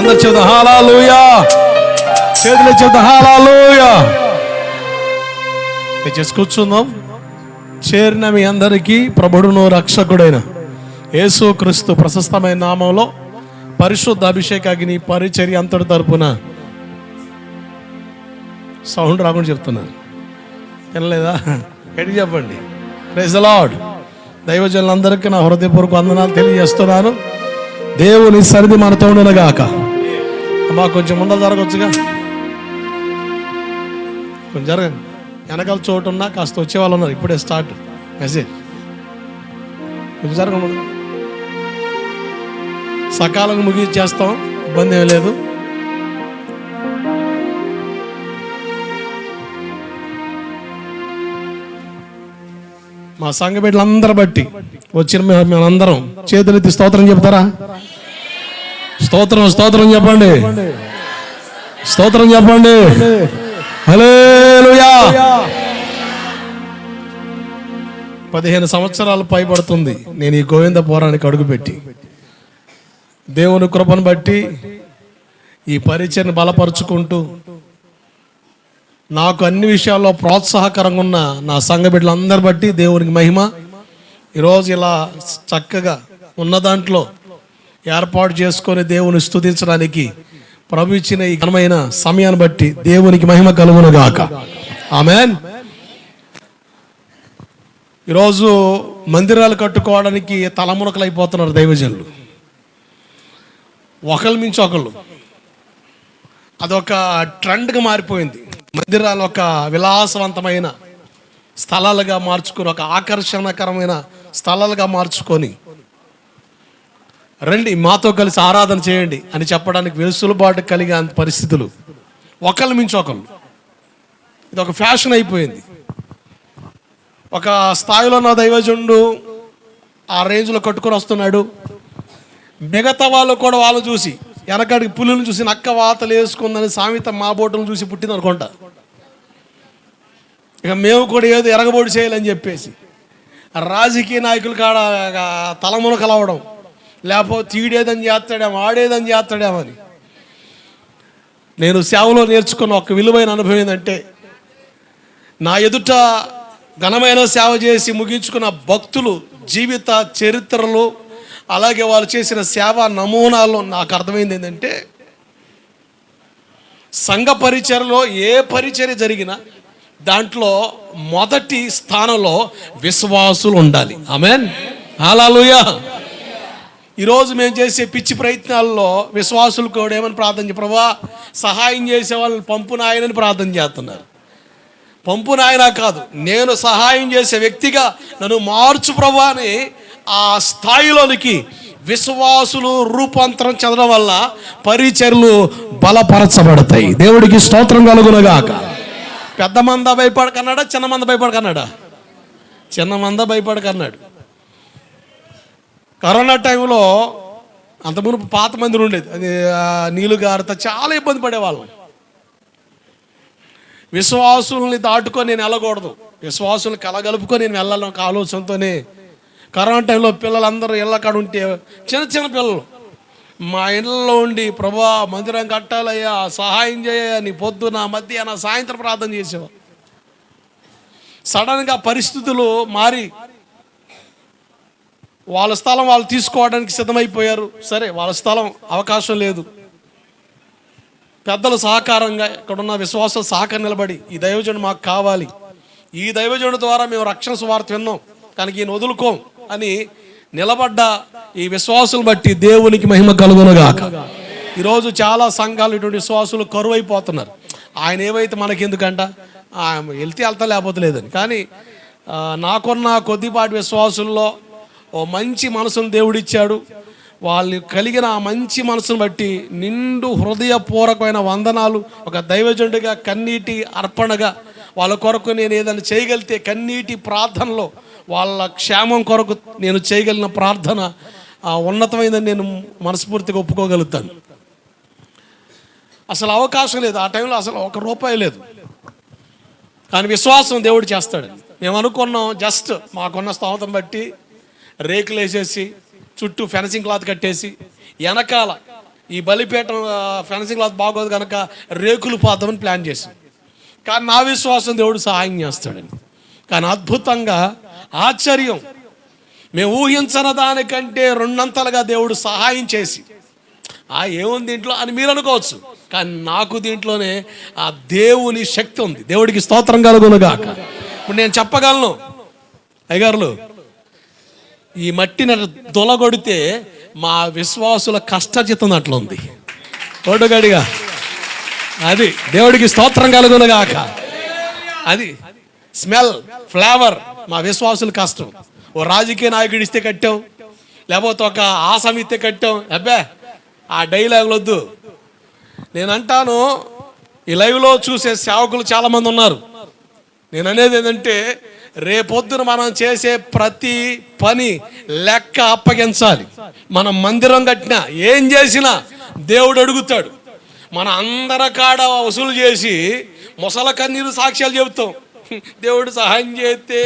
అందరు చెబుతాం హల్లెలూయా, చేతులు చెబుతాం హల్లెలూయా. చేసి కూర్చుందాం. చేరిన మీ అందరికీ ప్రభువును రక్షకుడైన యేసు క్రీస్తు ప్రశస్తమైన నామంలో పరిశుద్ధ అభిషేకాగ్ని పరిచర్య అంతటి తరపున సౌండ్ రాకుండా చెప్తున్నారు, వినలేదా? ఎడికి చెప్పండి. Praise the lord. దైవజనులందరికీ నా హృదయపూర్వక వందనాలు తెలియజేస్తున్నాను. దేవుని సన్నిధి మనతో ఉండనుగాక. అమ్మా కొంచెం ముందర జరగవచ్చుగా, కొంచెం జరగండి. వెనకాల చోటు ఉన్నా కాస్త వచ్చే వాళ్ళు ఉన్నారు, ఇప్పుడే స్టార్ట్ మెసేజ్. కొంచెం జరగండి, సకాలంగా ముగించేస్తాం, ఇబ్బంది ఏమీ లేదు. మా సంఘ బిడ్డలందరూ బట్టి వచ్చిన మేమందరం చేతులెత్తి స్తోత్రం చెప్తారా? స్తోత్రం స్తోత్రం చెప్పండి, స్తోత్రం చెప్పండి. హల్లెలూయా. 15 సంవత్సరాలు పైబడుతుంది నేను ఈ గోవిందపురానికి అడుగుపెట్టి. దేవుని కృపను బట్టి ఈ పరిచయను బలపరుచుకుంటూ నాకు అన్ని విషయాల్లో ప్రోత్సాహకరంగా ఉన్న నా సంఘ బిడ్డలందరి బట్టి దేవునికి మహిమ. ఈరోజు ఇలా చక్కగా ఉన్న దాంట్లో ఏర్పాటు చేసుకొని దేవుని స్తుతించడానికి ప్రభు ఇచ్చిన ఈ ఘనమైన సమయాన్ని బట్టి దేవునికి మహిమ కలుగును గాక. ఆమేన్. ఈరోజు మందిరాలు కట్టుకోవడానికి తలమునకలు అయిపోతున్నారు దైవజనులు, ఒకళ్ళ మించి ఒకళ్ళు. అదొక ట్రెండ్గా మారిపోయింది. మందిరాలు ఒక విలాసవంతమైన స్థలాలుగా మార్చుకొని, ఒక ఆకర్షణకరమైన స్థలాలుగా మార్చుకొని, రండి మాతో కలిసి ఆరాధన చేయండి అని చెప్పడానికి వెసులుబాటు కలిగే పరిస్థితులు ఒకళ్ళ మించి ఒకళ్ళు. ఇది ఒక ఫ్యాషన్ అయిపోయింది. ఒక స్థాయిలో నా దైవజనుడు ఆ రేంజ్లో కట్టుకొని వస్తున్నాడు. మిగతా వాళ్ళు కూడా వాళ్ళు చూసి, వెనకాడికి పులులను చూసి నక్క వాతలు వేసుకుందని సామెత మా బోటులను చూసి పుట్టింది అనుకుంటా. ఇక మేము కూడా ఏదో ఎరగబోటు చేయాలని చెప్పేసి రాజకీయ నాయకులు కాడ తలమునకలవడం, లేకపోతే తీడేదని చేస్తాడేమో, ఆడేదని చేస్తాడేమో అని. నేను సేవలో నేర్చుకున్న ఒక విలువైన అనుభవం ఏంటంటే, నా ఎదుట ఘనమైన సేవ చేసి ముగించుకున్న భక్తులు జీవిత చరిత్రలు, అలాగే వాళ్ళు చేసిన సేవ నమూనాల్లో నాకు అర్థమైంది ఏంటంటే, సంఘ పరిచర్యలో ఏ పరిచర్య జరిగినా దాంట్లో మొదటి స్థానంలో విశ్వాసులు ఉండాలి. ఆమేన్, హల్లెలూయా. ఈరోజు మేము చేసే పిచ్చి ప్రయత్నాల్లో విశ్వాసులు కూడా ఏమని ప్రార్థన చేయ, ప్రభువా సహాయం చేసే వాళ్ళని పంపు నాయనని ప్రార్థన చేస్తున్నారు. పంపు నాయన కాదు, నేను సహాయం చేసే వ్యక్తిగా నన్ను మార్చు ప్రభువా అని ఆ స్థాయిలోనికి విశ్వాసులు రూపాంతరం చెందడం వల్ల పరిచర్యలు బలపరచబడతాయి. దేవుడికి స్తోత్రం కలుగునుగాక. పెద్ద మంద భయపడకన్నాడా, చిన్న మంద భయపడకన్నాడా? చిన్న మంద భయపడకన్నాడు. కరోనా టైంలో అంతకుముందు పాత మందిరం ఉండేది, అది నీళ్ళు గారుతా చాలా ఇబ్బంది పడేవాళ్ళం. విశ్వాసుల్ని దాటుకొని నేను వెళ్ళకూడదు, విశ్వాసుల్ని కలగలుపుకొని నేను వెళ్ళాలని ఒక ఆలోచనతోనే కరోనా టైంలో పిల్లలందరూ ఇళ్ళ కాడ ఉంటే, చిన్న చిన్న పిల్లలు మా ఇళ్ళలో ఉండి, ప్రభువా మందిరం కట్టాలయ్యా, సహాయం చేయ, నీ పొద్దున మధ్యాహ్నం సాయంత్రం ప్రార్థన చేసేవారు. సడన్గా పరిస్థితులు మారి వాళ్ళ స్థలం వాళ్ళు తీసుకోవడానికి సిద్ధమైపోయారు. సరే, వాళ్ళ స్థలం అవకాశం లేదు. పెద్దలు సహకారంగా, ఇక్కడున్న విశ్వాసం సహకారం నిలబడి, ఈ దైవజనుడు మాకు కావాలి, ఈ దైవజనుడు ద్వారా మేము రక్షణ సువార్త విన్నాం కనుక ఈయన వదులుకోం అని నిలబడ్డ ఈ విశ్వాసులు బట్టి దేవునికి మహిమ కలుగునుగాక. ఈరోజు చాలా సంఘాలు ఇటువంటి విశ్వాసులు కరువు అయిపోతున్నారు. ఆయన ఏవైతే మనకి ఎందుకంట, వెళ్తే వెళ్తా లేకపోతే లేదని. కానీ నాకున్న కొద్దిపాటి విశ్వాసుల్లో ఓ మంచి మనసును దేవుడిచ్చాడు. వాళ్ళు కలిగిన ఆ మంచి మనసును బట్టి నిండు హృదయపూర్వకమైన వందనాలు. ఒక దైవజనుడిగా కన్నీటి అర్పణగా వాళ్ళ కొరకు నేను ఏదైనా చేయగలిగితే కన్నీటి ప్రార్థనలో వాళ్ళ క్షేమం కొరకు నేను చేయగలిగిన ప్రార్థన ఉన్నతమైందని నేను మనస్ఫూర్తిగా ఒప్పుకోగలుగుతాను. అసలు అవకాశం లేదు ఆ టైంలో, అసలు ₹1 లేదు. కానీ విశ్వాసం దేవుడు చేస్తాడు. మేము అనుకున్నాం జస్ట్ మాకున్న స్తోమతను బట్టి రేకులు వేసేసి చుట్టూ ఫెన్సింగ్ క్లాత్ కట్టేసి వెనకాల ఈ బలిపీఠం ఫెన్సింగ్ క్లాత్ బాగోదు కనుక రేకులు పోతామని ప్లాన్ చేశాం. కానీ నా విశ్వాసం దేవుడు సహాయం చేస్తాడని. కానీ అద్భుతంగా ఆశ్చర్యం, మేము ఊహించని దానికంటే రెండంతలుగా దేవుడు సహాయం చేసి ఏముంది దీంట్లో అని మీరు అనుకోవచ్చు, కానీ నాకు దీంట్లోనే ఆ దేవుని శక్తి ఉంది. దేవుడికి స్తోత్రం కలుగునుగాక. ఇప్పుడు నేను చెప్పగలను, అయ్యగారులు ఈ మట్టిని దొలగొడితే మా విశ్వాసుల కష్టజితం అట్లా ఉంది తోడుగడిగా. అది దేవుడికి స్తోత్రం కలుగునుగాక. అది స్మెల్ ఫ్లేవర్ మా విశ్వాసుల కష్టం. ఓ రాజకీయ నాయకుడు ఇస్తే కట్టాం, లేకపోతే ఒక ఆసం ఇస్తే కట్టాం. అబ్బే ఆ డైలాగులు వద్దు. నేను అంటాను, ఈ లైవ్లో చూసే సేవకులు చాలామంది ఉన్నారు. నేను అనేది ఏంటంటే, రేపొద్దున మనం చేసే ప్రతి పని లెక్క అప్పగించాలి. మనం మందిరం కట్టినా ఏం చేసినా దేవుడు అడుగుతాడు. మన అందరి కాడ వసూలు చేసి ముసల కన్నీరు సాక్ష్యాలు చెబుతాం, దేవుడు సహాయం చేస్తే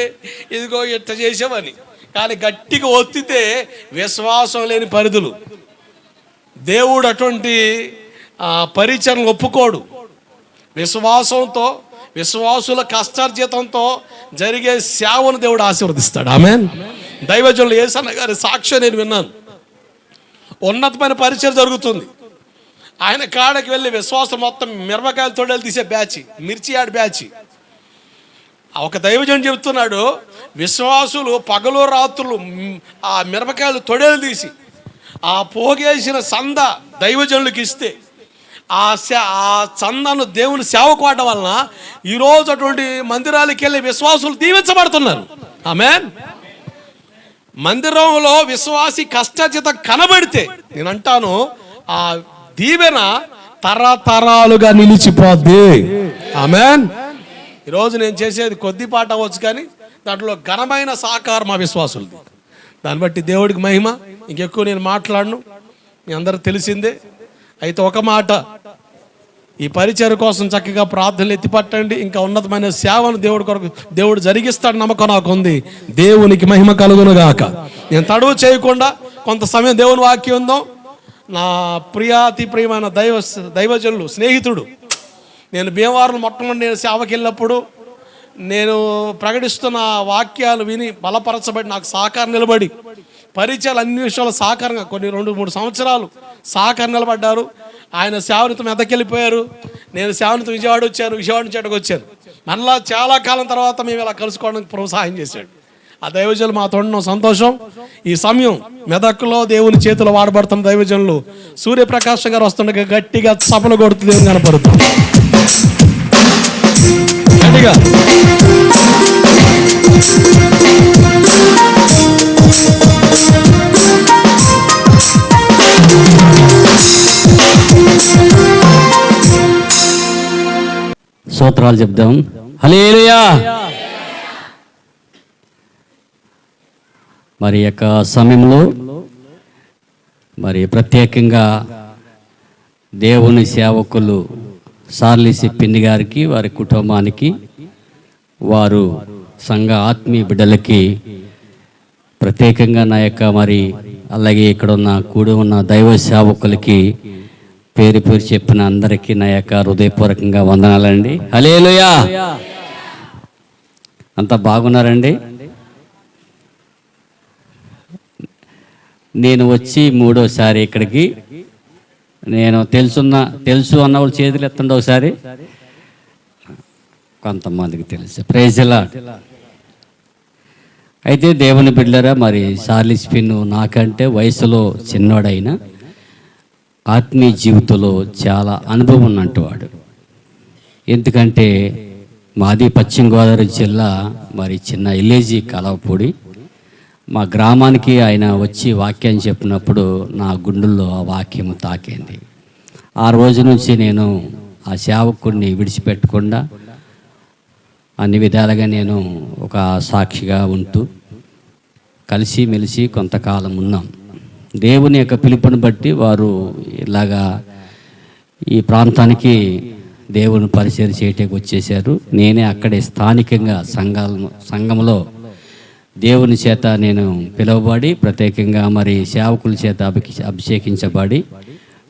ఇదిగో ఇట్ట చేసామని. కానీ గట్టిగా ఒత్తితే విశ్వాసం లేని పరిధులు. దేవుడు అటువంటి పరిచయం ఒప్పుకోడు. విశ్వాసంతో, విశ్వాసుల కష్టార్జితంతో జరిగే సేవను దేవుడు ఆశీర్వదిస్తాడు. ఆమేన్. దైవజనులు యేసన్న గారి సాక్ష్యం నేను విన్నాను. ఉన్నతమైన పరిచయం జరుగుతుంది. ఆయన కాడకి వెళ్ళి విశ్వాసం మొత్తం మిరపకాయలు తొడలు తీసే బ్యాచ్, మిర్చి యాడ్ బ్యాచ్. ఒక దైవజనుడు చెబుతున్నాడు, విశ్వాసులు పగలు రాత్రులు ఆ మిరపకాయలు తొడలు తీసి ఆ పోగేసిన సంద దైవజనులకు ఇస్తే ఆ చందను దేవుని సేవకు వాడడం వలన ఈరోజు అటువంటి మందిరాలకు వెళ్ళి విశ్వాసులు దీవించబడుతున్నారు. ఆమేన్. మందిరంలో విశ్వాసి కష్టజిత కనబడితే నేను అంటాను, ఆ దీవెన తరతరాలుగా నిలిచిపోద్ది. ఆమేన్. ఈరోజు నేను చేసేది కొద్దిపాటు అవ్వచ్చు, కానీ దాంట్లో ఘనమైన సహకారం మా విశ్వాసులది. దాన్ని బట్టి దేవుడికి మహిమ. ఇంకెక్కువ నేను మాట్లాడను, మీ అందరూ తెలిసిందే. అయితే ఒక మాట, ఈ పరిచయం కోసం చక్కగా ప్రార్థనలు ఎత్తిపట్టండి. ఇంకా ఉన్నతమైన సేవను దేవుడి కొరకు దేవుడు జరిగిస్తాడు నమ్మకం నాకు ఉంది. దేవునికి మహిమ కలుగునుగాక. నేను తడువు చేయకుండా కొంత సమయం దేవుని వాక్యం ఉందాం. నా ప్రియాతి ప్రియమైన దైవజనులు స్నేహితుడు, నేను భీమవరం మొట్టమొదటి నేను సేవకి వెళ్ళినప్పుడు నేను ప్రకటిస్తున్న వాక్యాలు విని బలపరచబడి నాకు సహకారం నిలబడి పరిచయాలు అన్ని విషయాలు సహకారంగా కొన్ని 2-3 సంవత్సరాలు సహకారం నిలబడ్డారు. ఆయన సేవనితో మెదకెళ్ళిపోయారు. నేను సేవనితో విజయవాడ వచ్చాను, విజయవాడ నుంచి అక్కడికి వచ్చాను. మళ్ళా చాలా కాలం తర్వాత మేము ఇలా కలుసుకోవడానికి ప్రోత్సాహం చేశాడు. ఆ దైవజనులు మాతో ఉండడం సంతోషం. ఈ సమయం మెదక్లో దేవుని చేతిలో వాడబడుతున్న దైవజనులు సూర్యప్రకాశం గారు వస్తుండగా గట్టిగా చపలు కొడుతూ దేవుని కనపడుతుంది. గట్టిగా స్తోత్రాలు చెప్దాం. హల్లెలూయా. మరి యొక్క సమయంలో మరి ప్రత్యేకంగా దేవుని సేవకులు సార్లిసి పిన్ని గారికి, వారి కుటుంబానికి, వారు సంఘ ఆత్మీయ బిడ్డలకి ప్రత్యేకంగా నా యొక్క మరి అలాగే ఇక్కడ ఉన్న కూడి ఉన్న దైవ సేవకులకి పేరు పేరు చెప్పిన అందరికీ నా యొక్క హృదయపూర్వకంగా వందనాలండి. హల్లెలూయా. అంతా బాగున్నారండి? నేను వచ్చి 3వసారి ఇక్కడికి. నేను తెలుసు అన్న వాళ్ళు చేతులు ఎత్తండి ఒకసారి. కొంతమందికి తెలుసు. Praise lord. అయితే దేవుని బిడ్డలారా, మరి చార్లెస్ పిన్ నాకంటే వయసులో చిన్నవాడైనా ఆత్మీయ జీవితంలో చాలా అనుభవం ఉన్నట్టువాడు. ఎందుకంటే మాది పశ్చిమ గోదావరి జిల్లా, మరి చిన్న విలేజీ కలవపూడి. మా గ్రామానికి ఆయన వచ్చి వాక్యం చెప్పినప్పుడు నా గుండెల్లో ఆ వాక్యం తాకింది. ఆ రోజు నుంచి నేను ఆ సేవకుడిని విడిచిపెట్టకుండా అన్ని విధాలుగా నేను ఒక సాక్షిగా ఉంటూ కలిసిమెలిసి కొంతకాలం ఉన్నాం. దేవుని యొక్క పిలుపుని బట్టి వారు ఇలాగా ఈ ప్రాంతానికి దేవుని పరిచయం చేయటానికి వచ్చేసారు. నేనే అక్కడే స్థానికంగా సంఘంలో దేవుని చేత నేను పిలువబడి ప్రత్యేకంగా మరి సేవకుల చేత అభిషేకించబడి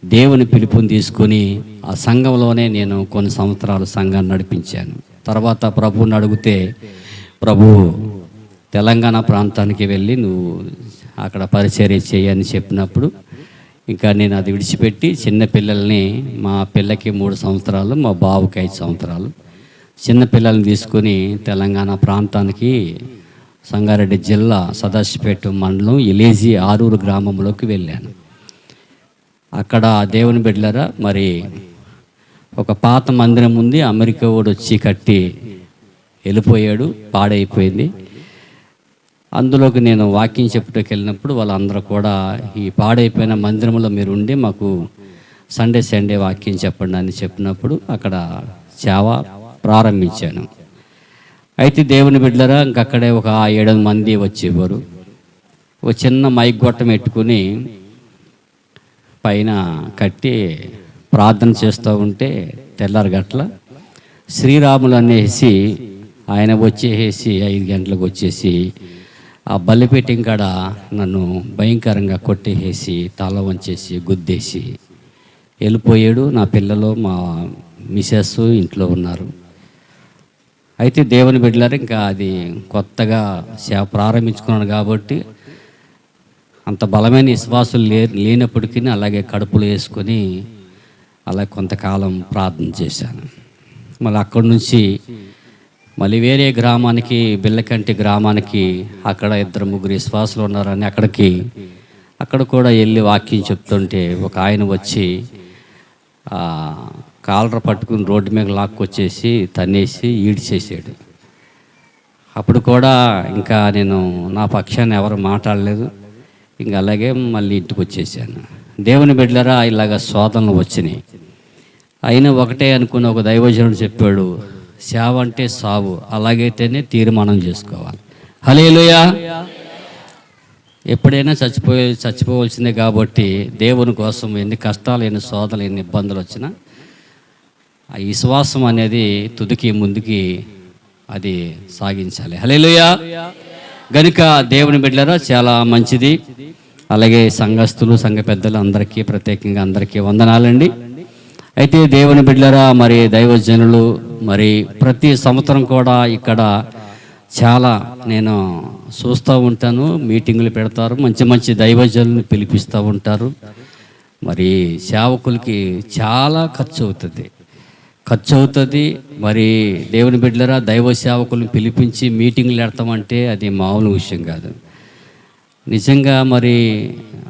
దేవుని పిలుపుని తీసుకొని ఆ సంఘంలోనే నేను కొన్ని సంవత్సరాలు సంఘాన్ని నడిపించాను. తర్వాత ప్రభువుని అడిగితే, ప్రభు తెలంగాణ ప్రాంతానికి వెళ్ళి నువ్వు అక్కడ పరిచర్య చేయని చెప్పినప్పుడు ఇంకా నేను అది విడిచిపెట్టి చిన్న పిల్లల్ని, మా పిల్లకి 3 సంవత్సరాలు, మా బాబుకి 5 సంవత్సరాలు, చిన్న పిల్లల్ని తీసుకొని తెలంగాణ ప్రాంతానికి సంగారెడ్డి జిల్లా సదాశివపేట మండలం ఇలేజీ ఆరూరు గ్రామంలోకి వెళ్ళాను. అక్కడ దేవుని బిడ్డలారా, మరి ఒక పాత మందిరం ఉంది, అమెరికా వాడు వచ్చి కట్టి వెళ్ళిపోయాడు, పాడైపోయింది. అందులోకి నేను వాక్యం చెప్పుటకు వెళ్ళినప్పుడు వాళ్ళందరూ కూడా ఈ పాడైపోయిన మందిరంలో మీరు ఉండి మాకు సండే వాక్యం చెప్పండి అని చెప్పినప్పుడు అక్కడ సేవ ప్రారంభించాను. అయితే దేవుని బిడ్డలారా, ఇంకక్కడే ఒక 7 మంది వచ్చేవారు. ఒక చిన్న మైక్ గొట్టం పెట్టుకుని పైన కట్టి ప్రార్థన చేస్తూ ఉంటే తెల్లారి గట్ల శ్రీరాములు అనేసి ఆయన వచ్చేసి 5 గంటలకు వచ్చేసి ఆ బలిపీఠం కాడ నన్ను భయంకరంగా కొట్టేసి తల వంచేసి గుద్దేసి వెళ్ళిపోయాడు. నా పిల్లలు, మా మిసెస్ ఇంట్లో ఉన్నారు. అయితే దేవుని బిడ్డలారు, ఇంకా అది కొత్తగా సేవ ప్రారంభించుకున్నాను కాబట్టి అంత బలమైన విశ్వాసులు లేనప్పటికీ అలాగే కడుపులు వేసుకొని అలా కొంతకాలం ప్రార్థన చేశాను. మళ్ళీ అక్కడి నుంచి మళ్ళీ వేరే గ్రామానికి, బిల్లకంటి గ్రామానికి, అక్కడ 2-3 విశ్వాసులు ఉన్నారని అక్కడ కూడా వెళ్ళి వాక్యం చెప్తుంటే ఒక ఆయన వచ్చి కాలర పట్టుకుని రోడ్డు మీద లాక్కొచ్చేసి తన్నేసి ఈడ్చేసాడు. అప్పుడు కూడా ఇంకా నేను నా పక్షాన్ని ఎవరు మాట్లాడలేదు. ఇంక అలాగే మళ్ళీ ఇంటికి వచ్చేసాను. దేవుని బిడ్డలారా, ఇలాగ శోధనలు వచ్చినాయి. అయినా ఒకటే అనుకున్న ఒక దైవజనుడు చెప్పాడు, సేవ అంటే సావు, అలాగైతేనే తీర్మానం చేసుకోవాలి. హల్లెలూయా. ఎప్పుడైనా చచ్చిపోవలసిందే కాబట్టి దేవుని కోసం ఎన్ని కష్టాలు, ఎన్ని శోధనలు, ఎన్ని ఇబ్బందులు వచ్చినా ఆ విశ్వాసం అనేది తుదికి ముందుకి అది సాగించాలి. హల్లెలూయా. గనుక దేవుని బిడ్డలారా, చాలా మంచిది. అలాగే సంఘస్థులు, సంఘ పెద్దలు అందరికీ, ప్రత్యేకంగా అందరికీ వందనాలండి. అయితే దేవుని బిడ్డలారా, మరి దైవజనులు మరి ప్రతి సంవత్సరం కూడా ఇక్కడ చాలా నేను చూస్తూ ఉంటాను, మీటింగులు పెడతారు, మంచి మంచి దైవజనులను పిలిపిస్తూ ఉంటారు. మరి సేవకులకి చాలా ఖర్చు అవుతుంది. మరి దేవుని బిడ్డలారా, దైవ సేవకులను పిలిపించి మీటింగ్లు పెడతామంటే అది మామూలు విషయం కాదు. నిజంగా మరి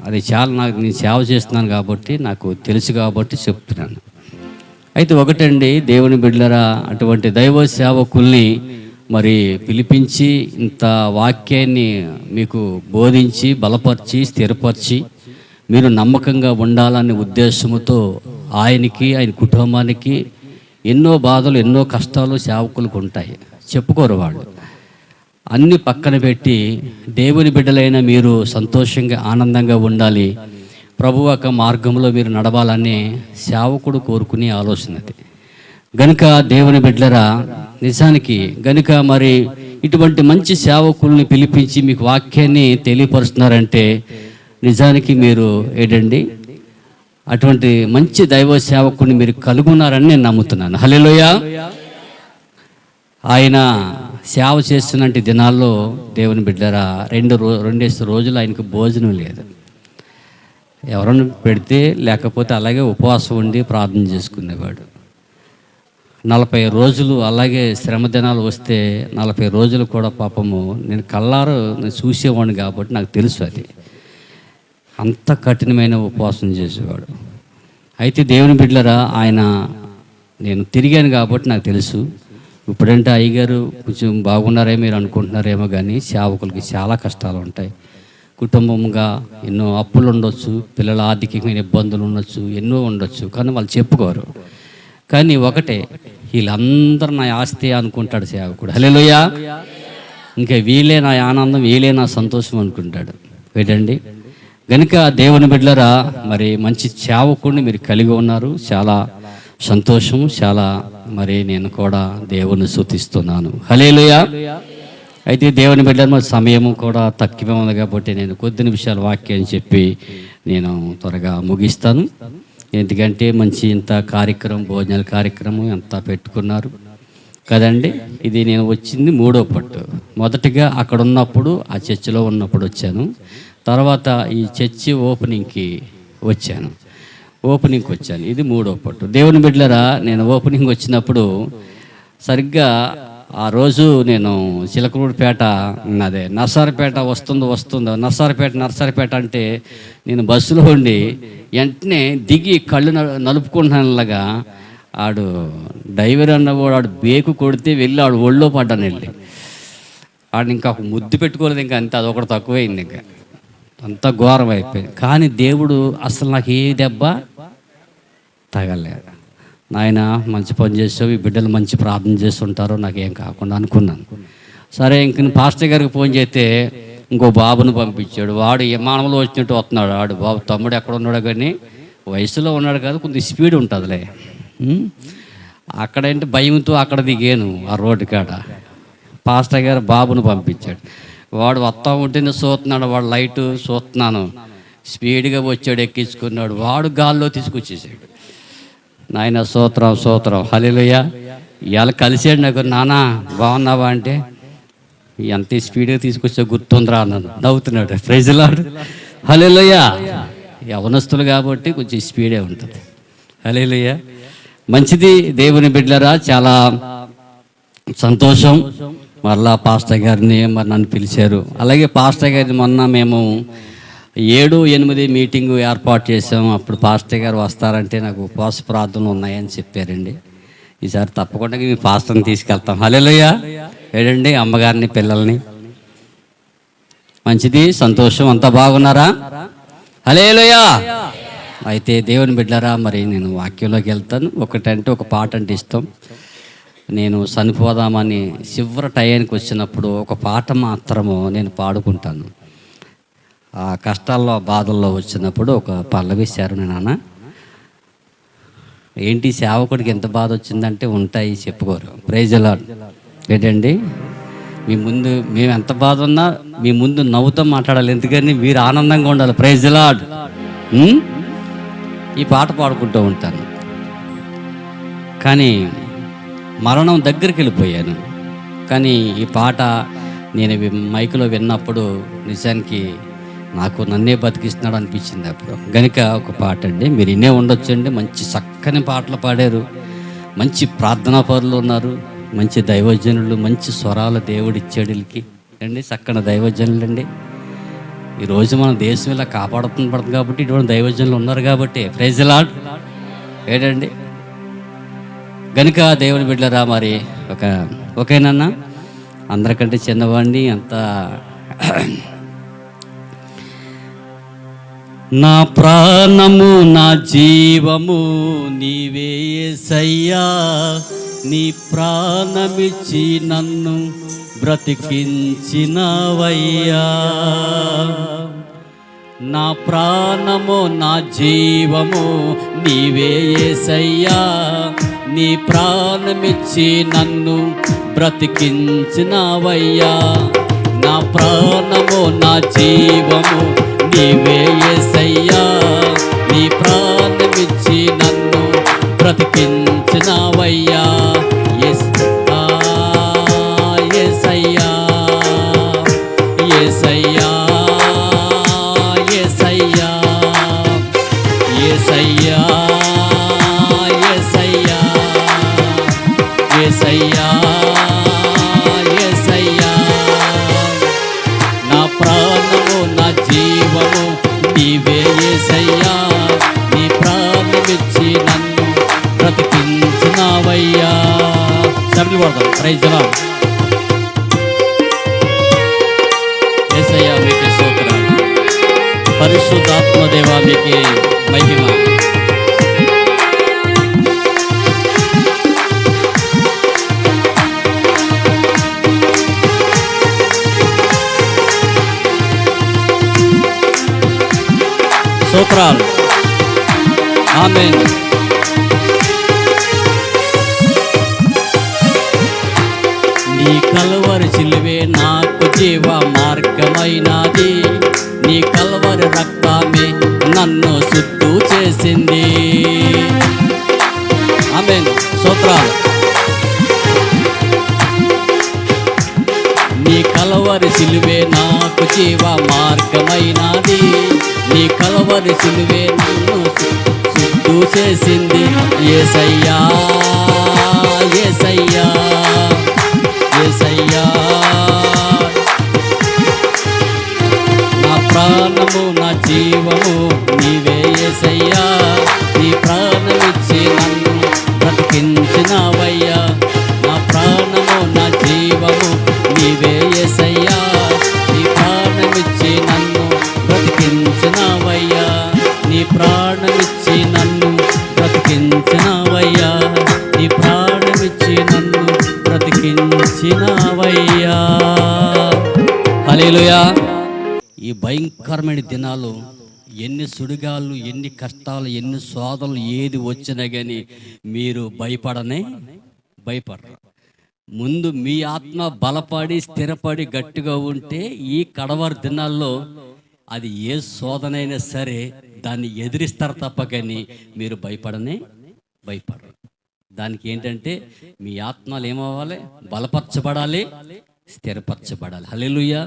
అది చాలా, నేను సేవ చేస్తున్నాను కాబట్టి నాకు తెలుసు కాబట్టి చెప్తున్నాను. అయితే ఒకటండి, దేవుని బిడ్డలారా, అటువంటి దైవ సేవకుల్ని మరి పిలిపించి ఇంత వాక్యాన్ని మీకు బోధించి బలపరిచి స్థిరపరిచి మీరు నమ్మకంగా ఉండాలనే ఉద్దేశంతో ఆయనకి, ఆయన కుటుంబానికి ఎన్నో బాధలు, ఎన్నో కష్టాలు సేవకులకు ఉంటాయి, చెప్పుకోరు వాళ్ళు. అన్ని పక్కన పెట్టి దేవుని బిడ్డలైన మీరు సంతోషంగా, ఆనందంగా ఉండాలి, ప్రభు యొక్క మార్గంలో మీరు నడవాలని సేవకుడు కోరుకునే ఆలోచన అది. గనుక దేవుని బిడ్డలారా, నిజానికి గనుక మరి ఇటువంటి మంచి సేవకుల్ని పిలిపించి మీకు వాక్యాన్ని తెలియపరుస్తున్నారంటే నిజానికి మీరు ఏంటండి, అటువంటి మంచి దైవ సేవకుని మీరు కలుగున్నారని నేను నమ్ముతున్నాను. హల్లెలూయా. ఆయన సేవ చేస్తున్న దినాల్లో దేవుని బిడ్డలారా, 2 రోజులు ఆయనకు భోజనం లేదు. ఎవరైనా పెడితే, లేకపోతే అలాగే ఉపవాసం ఉండి ప్రార్థన చేసుకునేవాడు. 40 రోజులు అలాగే శ్రమ దినాలు వస్తే 40 రోజులు కూడా పాపము నేను కళ్ళారు చూసేవాడిని కాబట్టి నాకు తెలుసు అది. అంత కఠినమైన ఉపవాసం చేసేవాడు. అయితే దేవుని బిడ్డలారా, ఆయన నేను తిరిగాను కాబట్టి నాకు తెలుసు. ఇప్పుడంటే అయ్యగారు కొంచెం బాగున్నారే మీరు అనుకుంటున్నారేమో, కానీ సేవకులకి చాలా కష్టాలు ఉంటాయి. కుటుంబంగా ఎన్నో అప్పులు ఉండొచ్చు, పిల్లల ఆర్థికమైన ఇబ్బందులు ఉండొచ్చు, ఎన్నో ఉండొచ్చు, కానీ వాళ్ళు చెప్పుకోరు. కానీ ఒకటే, వీళ్ళందరూ నా ఆస్తి అనుకుంటాడు సేవకుడు. హల్లెలూయా. ఇంకా వీళ్ళే నా ఆనందం, వీళ్ళే నా సంతోషం అనుకుంటాడు. ఏంటండి, కనుక దేవుని బిడ్డలారా, మరి మంచి సేవకుడిని మీరు కలిగి ఉన్నారు, చాలా సంతోషం. చాలా మరి నేను కూడా దేవుని స్తుతిస్తున్నాను. హల్లెలూయా. అయితే దేవుని బిడ్డలు, మరి సమయం కూడా తక్కువ ఉంది కాబట్టి నేను కొద్ది నిమిషాలు వాక్యం చెప్పి నేను త్వరగా ముగిస్తాను. ఎందుకంటే మంచి ఇంత కార్యక్రమం, భోజనాల కార్యక్రమం ఎంత పెట్టుకున్నారు కదండి. ఇది నేను వచ్చింది 3వ పట్టు. మొదటిగా అక్కడ ఉన్నప్పుడు ఆ చర్చిలో ఉన్నప్పుడు వచ్చాను. తర్వాత ఈ చర్చి ఓపెనింగ్కి వచ్చాను. ఇది 3వ పట్టు. దేవుని బిడ్డలారా, నేను ఓపెనింగ్ వచ్చినప్పుడు సరిగ్గా ఆ రోజు నేను చిలకలూరుపేట, అదే నర్సారిపేట వస్తుందో నర్సారిపేట అంటే నేను బస్సులో ఉండి వెంటనే దిగి కళ్ళు నలుపుకుంటున్నానులాగా ఆడు డ్రైవర్ అన్నవాడు ఆడు బేకు కొడితే వెళ్ళి ఆడు ఒళ్ళో పడ్డాను. వెళ్ళి ఆడు ఇంకా ఒక ముద్దు పెట్టుకోలేదు, ఇంకా అంతే, అదొకటి తక్కువైంది, ఇంకా అంత ఘోరం అయిపోయింది. కానీ దేవుడు అసలు నాకు ఏ దెబ్బ తగలేదు. నాయన మంచి పని చేసావు, ఈ బిడ్డలు మంచి ప్రార్థన చేస్తుంటారో నాకేం కాకుండా అనుకున్నాను. సరే ఇంక పాస్టర్ గారికి ఫోన్ చేస్తే ఇంకో బాబును పంపించాడు. వాడు విమానంలో వచ్చినట్టు వస్తున్నాడు. వాడు బాబు తమ్ముడు ఎక్కడ ఉన్నాడో కానీ వయసులో ఉన్నాడు కాదు, కొంచెం స్పీడ్ ఉంటుందిలే. అక్కడంటే భయంతో అక్కడ దిగాను ఆ రోడ్డు కాడ. పాస్టర్ గారు బాబును పంపించాడు. వాడు వస్తా ఉంటేనే చూస్తున్నాడు, వాడు లైటు చూస్తున్నాను, స్పీడ్గా వచ్చాడు, ఎక్కించుకున్నాడు. వాడు గాల్లో తీసుకొచ్చేసాడు. నాయన స్తోత్రం హల్లెలూయా. ఇవాళ కలిసాడు నాకు. నానా బాగున్నావా అంటే ఎంత స్పీడ్గా తీసుకొచ్చా గుర్తుందిరా అన్నాను. నవ్వుతున్నాడు. ప్రైజ్ లార్డ్, హల్లెలూయా. యవనస్తులు కాబట్టి కొంచెం స్పీడే ఉంటుంది. హల్లెలూయా. మంచిది దేవుని బిడ్డలారా, చాలా సంతోషం. మరలా పాస్టర్ గారిని నన్ను పిలిచారు. అలాగే పాస్టర్ గారిని మొన్న మేము 7-8 మీటింగు ఏర్పాటు చేసాము. అప్పుడు పాస్టర్ గారు వస్తారంటే నాకు ఉపవాస ప్రార్థనలు ఉన్నాయని చెప్పారండి. ఈసారి తప్పకుండా మీ పాస్టర్ని తీసుకెళ్తాం. హల్లెలూయా. ఏడండి అమ్మగారిని, పిల్లల్ని. మంచిది, సంతోషం. అంతా బాగున్నారా? హల్లెలూయా. అయితే దేవుని బిడ్డలారా, మరి నేను వాక్యంలోకి వెళ్తాను. ఒకటంటే ఒక పాట అంటే ఇష్టం. నేను చనిపోదామని చివరి టయానికి వచ్చినప్పుడు ఒక పాట మాత్రము నేను పాడుకుంటాను. ఆ కష్టాల్లో, బాధల్లో వచ్చినప్పుడు ఒక పల్లవి శారుని నాన్న, ఏంటి సేవకుడికి ఎంత బాధ వచ్చిందంటే ఉంటాయి, చెప్పుకోరు. Praise lord. ఏంటండి మీ ముందు మేము ఎంత బాధ ఉన్నా మీ ముందు నవ్వుతూ మాట్లాడాలి, ఎందుకని మీరు ఆనందంగా ఉండాలి. Praise lord. ఈ పాట పాడుకుంటూ ఉంటాను. కానీ మరణం దగ్గరికి వెళ్ళిపోయాను. కానీ ఈ పాట నేను మైకులో విన్నప్పుడు నిజానికి నాకు నన్నే బతికిస్తున్నాడు అనిపించింది అప్పుడు. గనుక ఒక పాట అండి, మీరు ఇన్నే ఉండొచ్చండి. మంచి చక్కని పాటలు పాడారు, మంచి ప్రార్థనా పరులు ఉన్నారు, మంచి దైవజనులు, మంచి స్వరాలు దేవుడు ఇచ్చాడు వీళ్ళకి అండి, చక్కని దైవజనులు అండి. ఈరోజు మన దేశం ఇలా కాపాడుతుంది కాబట్టి ఇటువంటి దైవజనులు ఉన్నారు కాబట్టి. Praise lord. ఏంటండి గనుక దేవుని బిడ్డలారా, మరి ఓకేనన్నా, అందరికంటే చిన్నవాడిని అంత. నా ప్రాణము నా జీవము నీవే యేసయ్యా, నీ ప్రాణమిచ్చి నన్ను బ్రతికించినవయ్యా. నా ప్రాణము నా జీవము నీవే యేసయ్యా, నీ ప్రాణమిచ్చి నన్ను బ్రతికించినవయ్యా. నా ప్రాణము నా జీవము నీవే యేసయ్యా, నీ ప్రాణమిచ్చి నన్ను బ్రతికించినవయ్యా. యేసయ్యా యేసయ్యా యేసయ్యా యేసయ్యా యేసయ్యా యేసయ్యా యేసయ్యా. నా ప్రాణము నా జీవము నీవే యేసయ్యా, నీ ప్రాణమిచ్చి నన్ను బ్రతికించినవయ్యా. చప్పట్లు కొడదాం. Praise lord. యేసయ్యా మీకే స్తోత్రాలు. పరిశుద్ధాత్మ దేవా మీకే మహిమ. స్తోత్రాలు. ఆమేన్. నీ కల్వరి సిలువే నాకు జీవ మార్గమైనది, నీ కల్వరి రక్తమే నన్ను శుద్ధి చేసింది. ఆమేన్. స్తోత్రాలు. నీ కలవరి సిలువే నాకు జీవ మార్గమైనది, నీ కలవరి సిలువే నన్ను శుద్ధి చేసింది. యేసయ్యా యేసయ్యా యేసయ్యా, నా ప్రాణము నా జీవము నీవే యేసయ్యా, నీ ప్రాణమిచ్చి నన్ను బ్రతికించినావయ్యా. నా ప్రాణము నా జీవము నీవే యేసయ్యా, నీ ప్రాణమిచ్చి నన్ను బ్రతికించినావయ్యా, నీ ప్రాణమిచ్చి నన్ను బ్రతికించినావయ్యా, నీ ప్రాణమిచ్చి నన్ను బ్రతికించినావయ్యా. హల్లెలూయా. ఈ భయంకరమైన దినాలు ఎన్ని సుడిగాళ్ళు, ఎన్ని కష్టాలు, ఎన్ని శోధనలు ఏది వచ్చినా కానీ మీరు భయపడరు. ముందు మీ ఆత్మ బలపడి స్థిరపడి గట్టిగా ఉంటే ఈ కడవరి దినాల్లో అది ఏ శోధనైనా సరే దాన్ని ఎదిరిస్తారు తప్ప కానీ మీరు భయపడరు. దానికి ఏంటంటే మీ ఆత్మలు ఏమవ్వాలి? బలపరచబడాలి, స్థిరపరచబడాలి. హల్లెలూయా.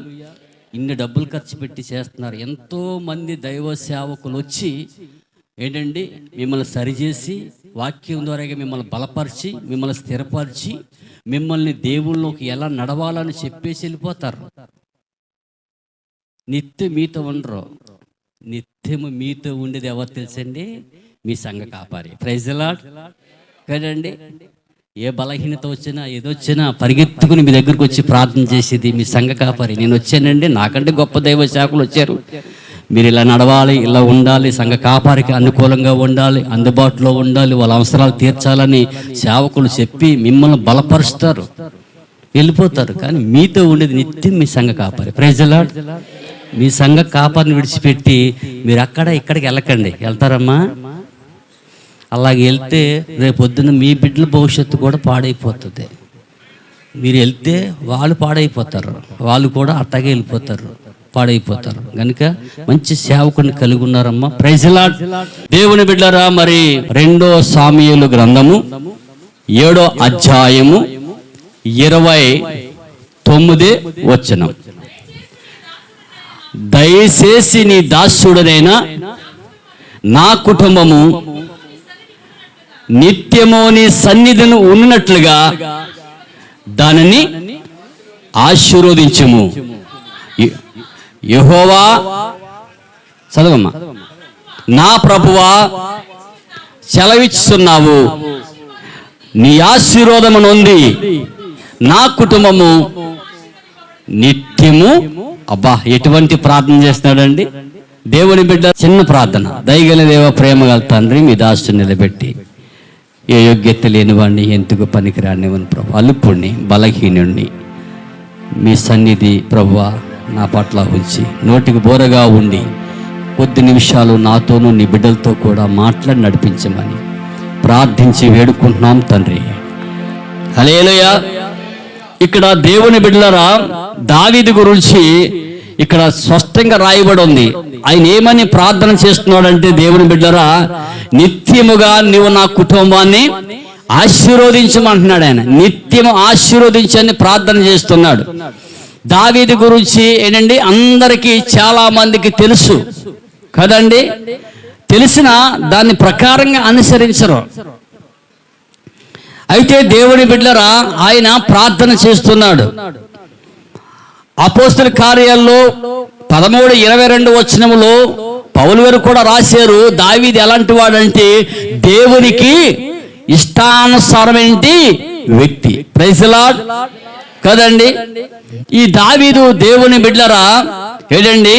ఇన్ని డబ్బులు ఖర్చు పెట్టి చేస్తున్నారు. ఎంతో మంది దైవ సేవకులు వచ్చి ఏంటండి మిమ్మల్ని సరిచేసి వాక్యం ద్వారా మిమ్మల్ని బలపరిచి మిమ్మల్ని స్థిరపరిచి మిమ్మల్ని దేవుళ్ళలోకి ఎలా నడవాలని చెప్పేసి వెళ్ళిపోతారు. నిత్యం మీతో ఉండరు. నిత్యము మీతో ఉండేది ఎవరు తెలుసండి? మీ సంఘ కాపారి. Praise the lord. కదండి, ఏ బలహీనత వచ్చినా ఏదొచ్చినా పరిగెత్తుకుని మీ దగ్గరకు వచ్చి ప్రార్థన చేసేది మీ సంఘ కాపారి. నేను వచ్చానండి, నాకంటే గొప్ప దైవ సేవకులు వచ్చారు, మీరు ఇలా నడవాలి, ఇలా ఉండాలి, సంఘ కాపారికి అనుకూలంగా ఉండాలి, అందుబాటులో ఉండాలి, వాళ్ళ అవసరాలు తీర్చాలని సేవకులు చెప్పి మిమ్మల్ని బలపరుస్తారు, వెళ్ళిపోతారు. కానీ మీతో ఉండేది నిత్యం మీ సంఘ కాపారి. Praise the Lord. మీ సంఘ కాపారిని విడిచిపెట్టి మీరు అక్కడ ఇక్కడికి వెళ్ళకండి. వెళ్తారమ్మా? అలాగే వెళ్తే రేపొద్దున మీ బిడ్డల భవిష్యత్తు కూడా పాడైపోతుంది. మీరు వెళ్తే వాళ్ళు పాడైపోతారు, వాళ్ళు కూడా అట్టగే వెళ్ళిపోతారు, పాడైపోతారు. కనుక మంచి సేవకుని కలిగి ఉన్నారమ్మా. Praise the lord. దేవుని బిడ్డలారా, మరి 2 సాముయేలు గ్రంథము 7వ అధ్యాయము 29వ వచనం. దయచేసి నీ దాసుడనైన నా కుటుంబము నిత్యము నీ సన్నిధిని ఉన్నట్లుగా దానిని ఆశీర్వదించుము. యెహోవా, చదవమ్మా. నా ప్రభువా సెలవిస్తున్నావు, నీ ఆశీర్వాదము నొంది నా కుటుంబము నిత్యము. అబ్బా, ఎటువంటి ప్రార్థన చేస్తున్నాడండి దేవుని బిడ్డ. చిన్న ప్రార్థన. దయగల దేవ, ప్రేమ గల తండ్రి, మీ దాసుని నిలబెట్టి ఏ యోగ్యత లేనివాడిని, ఎందుకు పనికిరానివని ప్రభు, అల్పుణ్ణి బలహీనుణ్ణి మీ సన్నిధి ప్రభువా నా పట్ల ఉంచి నోటికి బోరగా ఉండి కొద్ది నిమిషాలు నాతోనూ నీ బిడ్డలతో కూడా మాట్లాడి నడిపించమని ప్రార్థించి వేడుకుంటున్నాం తండ్రి. హల్లెలూయా. ఇక్కడ దేవుని బిడ్డలారా, దావీదు గురించి ఇక్కడ స్పష్టంగా రాయబడి ఉంది. ఆయన ఏమని ప్రార్థన చేస్తున్నాడంటే, దేవుని బిడ్డలారా, నిత్యముగా నీవు నా కుటుంబాన్ని ఆశీర్వదించమంటున్నాడు. ఆయన నిత్యము ఆశీర్వదించని ప్రార్థన చేస్తున్నాడు. దావీదు గురించి ఏంటండి అందరికీ చాలా మందికి తెలుసు కదండి. తెలిసిన దాని ప్రకారంగా అనుసరించరు. అయితే దేవుని బిడ్డలారా, ఆయన ప్రార్థన చేస్తున్నాడు. అపోస్తల కార్యాల్లో 13:22 వచనములో పౌలు గారు కూడా రాశారు, దావీదు ఎలాంటి వాడంటే దేవునికి ఇష్టానుసారమైన వ్యక్తి. Praise the lord. కదండి, ఈ దావీదు దేవుని బిడ్డలారా ఏంటండి,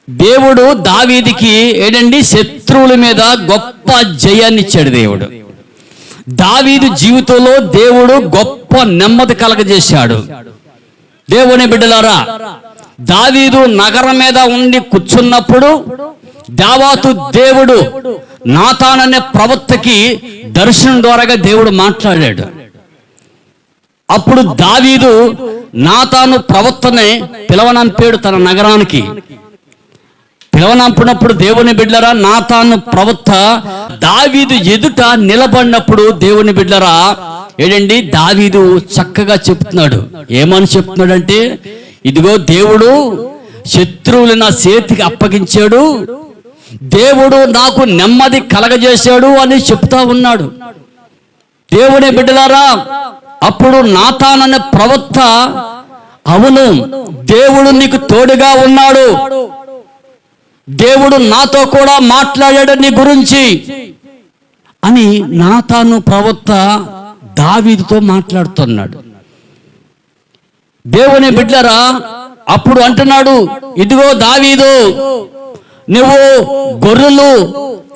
దేవుడు దావీదుకి ఏంటండి శత్రువుల మీద గొప్ప జయాన్ని ఇచ్చాడు దేవుడు. దావీదు జీవితంలో దేవుడు గొప్ప నెమ్మది కలగజేశాడు. దేవుని బిడ్డలారా, దావీదు నగరం మీద ఉండి కూర్చున్నప్పుడు దావీదు దేవుడు నాతాన్ అనే ప్రవక్తకి దర్శనం ద్వారాగా దేవుడు మాట్లాడాడు. అప్పుడు దావీదు నాతాను ప్రవక్తనే పిలవనంపాడు తన నగరానికి. పిలవనంపినప్పుడు దేవుని బిడ్డలరా, నాతాను ప్రవక్త దావీదు ఎదుట నిలబడినప్పుడు దేవుని బిడ్డలరా ఏంటండి, దావీదు చక్కగా చెప్తున్నాడు. ఏమని చెప్తున్నాడంటే, ఇదిగో దేవుడు శత్రువులు నా చేతికి అప్పగించాడు, దేవుడు నాకు నెమ్మది కలగజేశాడు అని చెప్తా ఉన్నాడు. దేవుని బిడ్డలారా, అప్పుడు నాతాన్ అనే ప్రవక్త, అవును దేవుడు నీకు తోడుగా ఉన్నాడు, దేవుడు నాతో కూడా మాట్లాడాడు నీ గురించి అని నాతాను ప్రవక్త దావీదుతో మాట్లాడుతున్నాడు. దేవుని బిడ్డలారా, అప్పుడు అంటున్నాడు, ఇదిగో దావీదు, నువ్వు గొర్రెలు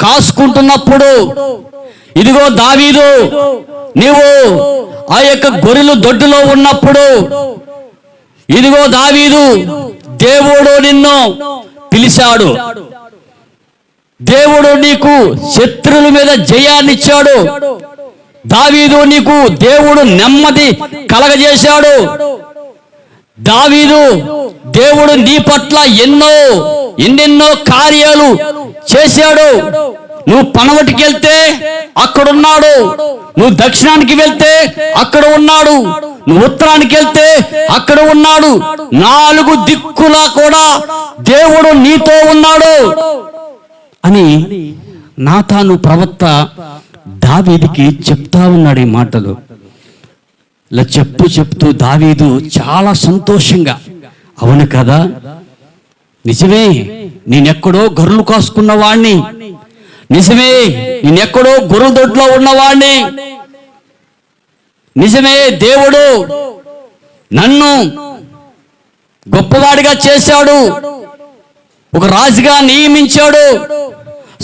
కాసుకుంటున్నప్పుడు, ఇదిగో దావీదు, నీవు ఆ యొక్క గొర్రెలు దొడ్డులో ఉన్నప్పుడు, ఇదిగో దావీదు, దేవుడు నిన్ను పిలిచాడు, దేవుడు నీకు శత్రువుల మీద జయాన్నిచ్చాడు, దావీదు నీకు దేవుడు నెమ్మది కలగజేశాడు, దావీదు దేవుడు నీ పట్ల ఎన్నెన్నో కార్యాలు చేశాడు. నువ్వు పనవటికి వెళ్తే అక్కడ ఉన్నాడు, నువ్వు దక్షిణానికి వెళ్తే అక్కడ ఉన్నాడు, నువ్వు ఉత్తరానికి వెళ్తే అక్కడ ఉన్నాడు, 4 దిక్కులా కూడా దేవుడు నీతో ఉన్నాడు అని నాతాను ప్రవక్త దావీదుకి చెప్తా ఉన్నాడు ఈ మాటలు. ఇలా చెప్తూ దావీదు చాలా సంతోషంగా, అవును కదా, నిజమే, నేనెక్కడో గొర్రెలు కాసుకున్నవాణ్ణి, నిజమే నేనెక్కడో గొర్రెల దొడ్లో ఉన్నవాణ్ణి, నిజమే దేవుడు నన్ను గొప్పవాడిగా చేశాడు, ఒక రాజుగా నియమించాడు,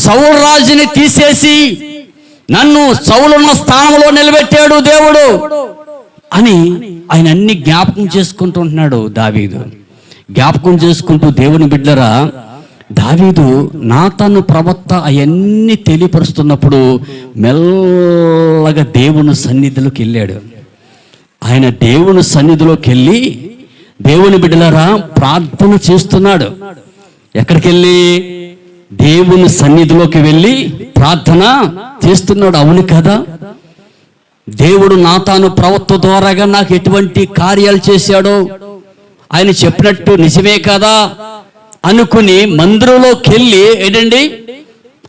సౌలు రాజుని తీసేసి నన్ను సౌలున్న స్థానంలో నిలబెట్టాడు దేవుడు అని ఆయన అన్ని జ్ఞాపకం చేసుకుంటూ ఉంటున్నాడు దావీదు. జ్ఞాపకం చేసుకుంటూ దేవుని బిడ్డరా, దావీదు నాతాను ప్రవక్త అవన్నీ తెలియపరుస్తున్నప్పుడు మెల్లగా దేవుని సన్నిధిలోకి వెళ్ళాడు. ఆయన దేవుని సన్నిధిలోకి వెళ్ళి దేవుని బిడ్డలారా ప్రార్థన చేస్తున్నాడు. ఎక్కడికి వెళ్ళి? దేవుని సన్నిధిలోకి వెళ్ళి ప్రార్థన చేస్తున్నాడు. అవును కదా, దేవుడు నాతాను ప్రవక్త ద్వారాగా నాకు ఎటువంటి కార్యాలు చేశాడో ఆయన చెప్పినట్టు నిజమే కదా అనుకుని మందిరంలోకి వెళ్ళి ఏంటండి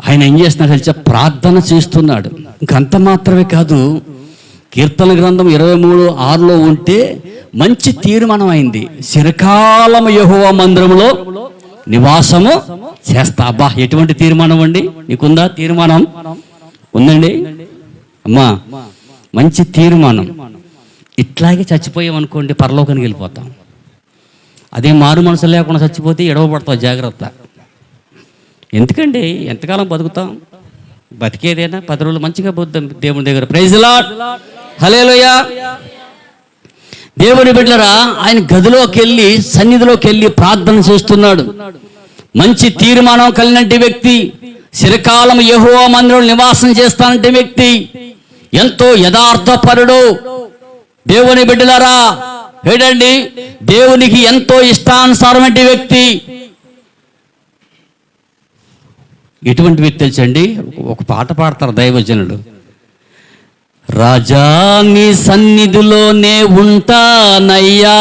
ఆయన ఏం చేస్తున్నాడు తెలిసా? ప్రార్థన చేస్తున్నాడు. ఇంకంత మాత్రమే కాదు, కీర్తన గ్రంథం 23:6 ఉంటే మంచి తీర్మానం అయింది, చిరకాలము యెహోవా మందిరంలో నివాసము చేస్తా. అబ్బా, ఎటువంటి తీర్మానం అండి! నీకుందా తీర్మానం? ఉందండి అమ్మా, మంచి తీర్మానం. ఇట్లాగే చచ్చిపోయామనుకోండి పరలోకానికి వెళ్ళిపోతాం. అదే మారు మనసు లేకుండా చచ్చిపోతే ఎడవబడతావు, జాగ్రత్త. ఎందుకండి ఎంతకాలం బతుకుతాం? బతికేదేనా 10 రోజులు మంచిగా బతుకుతాం దేవుని దగ్గర. ప్రైజ్ ది లార్డ్, హల్లెలూయా. దేవుని బిడ్డలారా, ఆయన గదిలోకి వెళ్ళి సన్నిధిలోకి వెళ్ళి ప్రార్థన చేస్తున్నాడు. మంచి తీర్మానం కలిగినటువంటి వ్యక్తి, చిరకాలం యెహోవా మందిరంలో నివాసం చేస్తానంటే వ్యక్తి, ఎంతో యథార్థపరుడు. దేవుని బిడ్డలారా ఏంటండి, దేవునికి ఎంతో ఇష్టానుసారమైన వ్యక్తి. ఎటువంటి వ్యక్తి తెలుసండి? ఒక పాట పాడతారు దైవజనులు, రాజా నీ సన్నిధిలోనే ఉంటానయ్యా,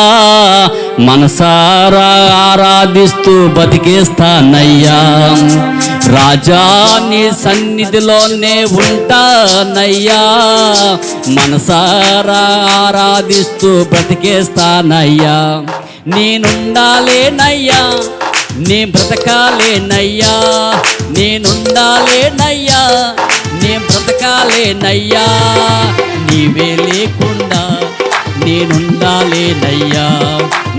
మనసారా ఆరాధిస్తూ బతికేస్తానయ్యా, రాజా నీ సన్నిధిలోనే ఉంటానయ్యా, మనసారా ఆరాధిస్తూ బ్రతికేస్తానయ్యా, నేనుండాలేనయ్యా, నే బ్రతకాలేనయ్యా, నేనుండాలేనయ్యా, నే బ్రతకాలేనయ్యా, నీవే లేకుండా నేనుండాలేనయ్యా,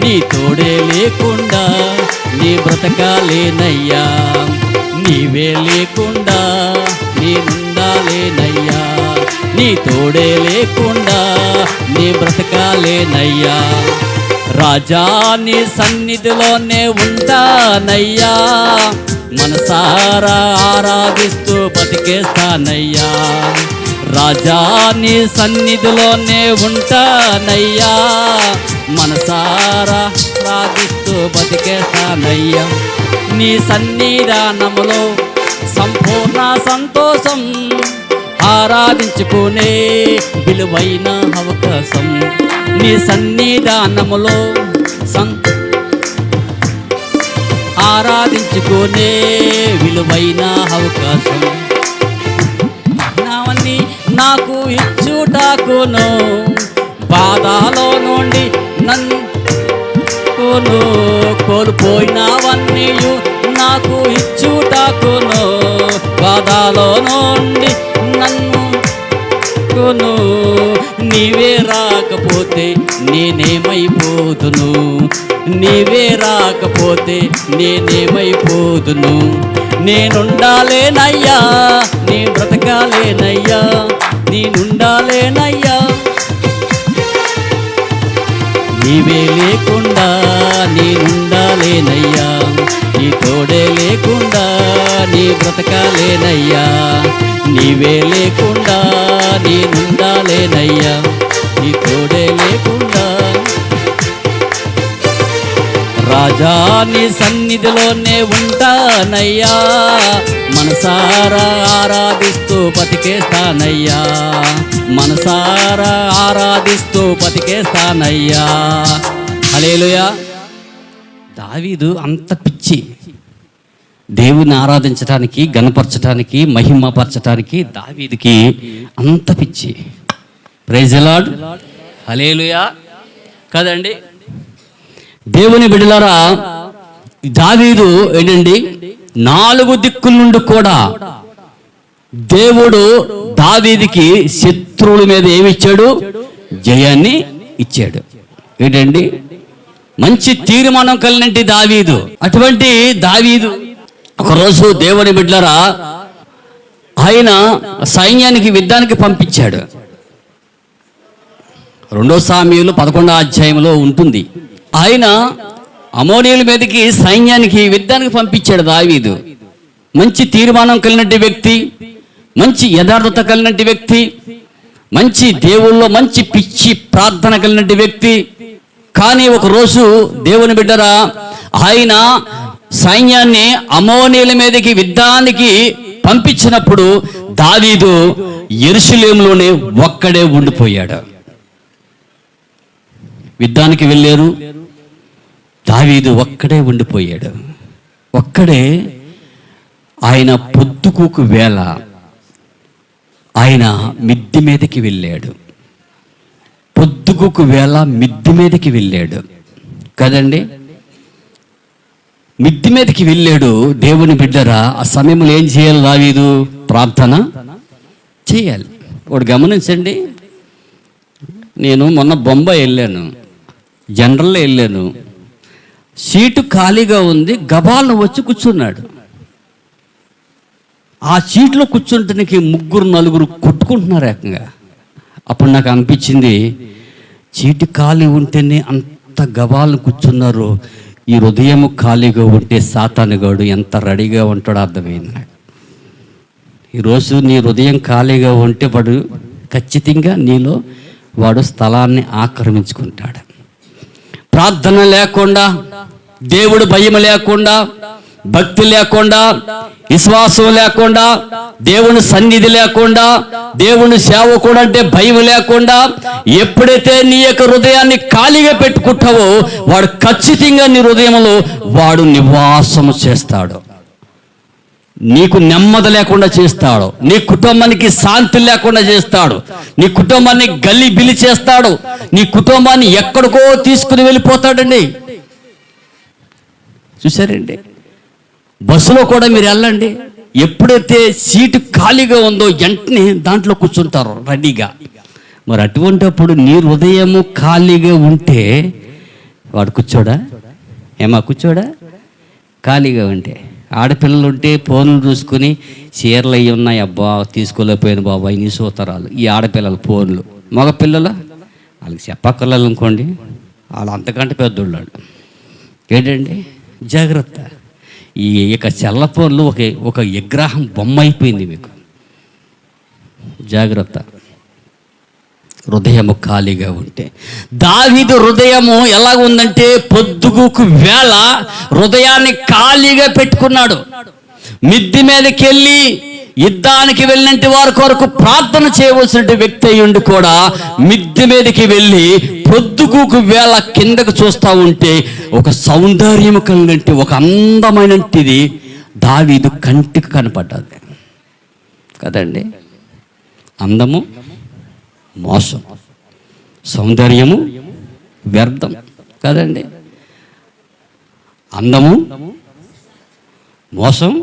నీ తోడే లేకుండా నీ బ్రతకాలేనయ్యా, నీవే లేకుండా నేనుండాలేనయ్యా, నీ తోడే లేకుండా నీ బ్రతకాలేనయ్యా, రాజా నీ సన్నిధిలోనే ఉంటానయ్యా, మనసారా ఆరాధిస్తూ బతికేస్తానయ్యా, రాజా నీ సన్నిధిలోనే ఉంటానయ్యా, మనసారా ఆరాధిస్తూ బతికేస్తానయ్యా. నీ సన్నిధానములో సంపూర్ణ సంతోషం, ఆరాధించుకునే విలువైన అవకాశం. నీ సన్నిధానములో ఆరాధించుకునే విలువైన అవకాశం. నావన్నీ నాకు ఇచ్చుటాకును, బాధలో నుండి నన్ను కోల్పోయినవన్నీ నాకు ఇచ్చుటాకును, బాధలో నుండి నన్ను నీవే రాకపోతే నేనేమైపోదును, నీవే రాకపోతే నేనేమైపోదును. నేనుండాలేనయ్యా, నీ బ్రతకాలేనయ్యా, నేనుండాలేనయ్యా. నీవే లేకుండా నేనుండాలేనయ్యా, నీ తోడే లేకుండా నీ బ్రతకాలేనయ్యా. నీవే లేకుండా నేనుండాలేనయ్యా, నీ తోడే లేకుండా. రాజా నీ సన్నిధిలోనే ఉంటానయ్యా, మనసారా ఆరాధిస్తూ బతికేస్తానయ్యా, మనసారా ఆరాధిస్తూ బతికేస్తానయ్యా. హల్లెలూయా. దావీదు అంత పిచ్చి, దేవుని ఆరాధించడానికి, గణపరచడానికి, మహిమపరచడానికి దావీదుకి అంత పిచ్చి. Praise the Lord. హల్లెలూయా. కదండి దేవుని బిడ్డలారా, దావీదు ఏంటండి 4 దిక్కుల నుండి కూడా దేవుడు దావీదుకి శత్రువుల మీద ఏమి ఇచ్చాడు? జయాన్ని ఇచ్చాడు. ఏంటండి మంచి తీర్మానం కలిగినటువంటి దావీదు. అటువంటి దావీదు ఒకరోజు దేవుని బిడ్డలారా ఆయన సైన్యానికి యుద్ధానికి పంపించాడు. 2 సామెయులు 11వ అధ్యాయంలో ఉంటుంది. ఆయన అమోనీయుల మీదకి సైన్యానికి యుద్ధానికి పంపించాడు దావీదు. మంచి తీర్మానం కలిగినటువంటి వ్యక్తి, మంచి యథార్థత కలిగినటువంటి వ్యక్తి, మంచి దేవుళ్ళో మంచి పిచ్చి ప్రార్థన కలిగినటువంటి వ్యక్తి. కానీ ఒకరోజు దేవుని బిడ్డరా ఆయన సైన్యాన్ని అమోనీయుల మీదకి యుద్ధానికి పంపించినప్పుడు దావీదు యెరూషలేములోనే ఒక్కడే ఉండిపోయాడు. యుద్ధానికి వెళ్ళారు, దావీదు ఒక్కడే ఉండిపోయాడు. ఒక్కడే. ఆయన పొద్దుకూకు వేళ ఆయన మిద్ది మీదకి వెళ్ళాడు. పొద్దుకూకు వేళ మిద్ది మీదకి వెళ్ళాడు కదండి. మిద్ది మీదకి వెళ్ళాడు. దేవుని బిడ్డరా ఆ సమయంలో ఏం చేయాలి? దావీదు ప్రార్థన చేయాలి. ఒకటి గమనించండి, నేను మొన్న బొంబాయి వెళ్ళాను, జనరల్లో వెళ్ళాను, సీటు ఖాళీగా ఉంది, గబాలను వచ్చి కూర్చున్నాడు. ఆ సీట్లో కూర్చుంటానికి 3-4 కొట్టుకుంటున్నారు ఏకంగా. అప్పుడు నాకు అనిపించింది, సీటు ఖాళీ ఉంటేనే అంత గబాలను కూర్చున్నారు, ఈ హృదయం ఖాళీగా ఉంటే సాతానుగాడు ఎంత రెడీగా ఉంటాడో అర్థమైంది నాకు. ఈరోజు నీ హృదయం ఖాళీగా ఉంటే వాడు ఖచ్చితంగా నీలో వాడు స్థలాన్ని ఆక్రమించుకుంటాడు. ప్రార్థన లేకుండా, దేవుడు భయం లేకుండా, భక్తి లేకుండా, విశ్వాసం లేకుండా, దేవుని సన్నిధి లేకుండా, దేవుని సేవకుడు అంటే భయం లేకుండా ఎప్పుడైతే నీ యొక్క హృదయాన్ని ఖాళీగా పెట్టుకుంటావో వాడు ఖచ్చితంగా నీ హృదయంలో వాడు నివాసము చేస్తాడు. నీకు నెమ్మది లేకుండా చేస్తాడు, నీ కుటుంబానికి శాంతి లేకుండా చేస్తాడు, నీ కుటుంబాన్ని గల్లి బిలి చేస్తాడు, నీ కుటుంబాన్ని ఎక్కడికో తీసుకుని వెళ్ళిపోతాడండి. చూసారండి, బస్సులో కూడా మీరు వెళ్ళండి, ఎప్పుడైతే సీటు ఖాళీగా ఉందో వెంటనే దాంట్లో కూర్చుంటారు రెడీగా. మరి అటువంటిప్పుడు నీ హృదయము ఖాళీగా ఉంటే వాడు కూర్చోడా? ఏమా కూర్చోడా? ఖాళీగా ఉంటే. ఆడపిల్లలు ఉంటే ఫోన్లు చూసుకుని చీరలు అవి ఉన్నాయి, అబ్బా తీసుకోలేకపోయాను బాబా ఇన్ని సూతరాలు. ఈ ఆడపిల్లలు ఫోన్లు. మగపిల్లలు వాళ్ళకి చెప్పక్కర్లేదు అనుకోండి, వాళ్ళు అంతకంటే పెద్దోళ్ళు. ఏంటండి జాగ్రత్త. ఈ యొక్క సెల్ల ఫోన్లు ఒక విగ్రహం బొమ్మ అయిపోయింది మీకు. జాగ్రత్త. హృదయము ఖాళీగా ఉంటే. దావీదు హృదయము ఎలా ఉందంటే పొద్దుగుకు వేళ హృదయాన్ని ఖాళీగా పెట్టుకున్నాడు. మిద్ది మీదకి వెళ్ళి యుద్ధానికి వెళ్ళినట్టు వారి కొరకు ప్రార్థన చేయవలసిన వ్యక్తి అయ్యుండి కూడా మిద్ది మీదకి వెళ్ళి పొద్దుగుకు వేళ కిందకు చూస్తూ ఉంటే ఒక సౌందర్యము కలిగినట్టు, ఒక అందమైనది దావీదు కంటికి కనపడ్డది కదండి. అందము మోసం, సౌందర్యము వ్యర్థం కదండి. అందము మోసం,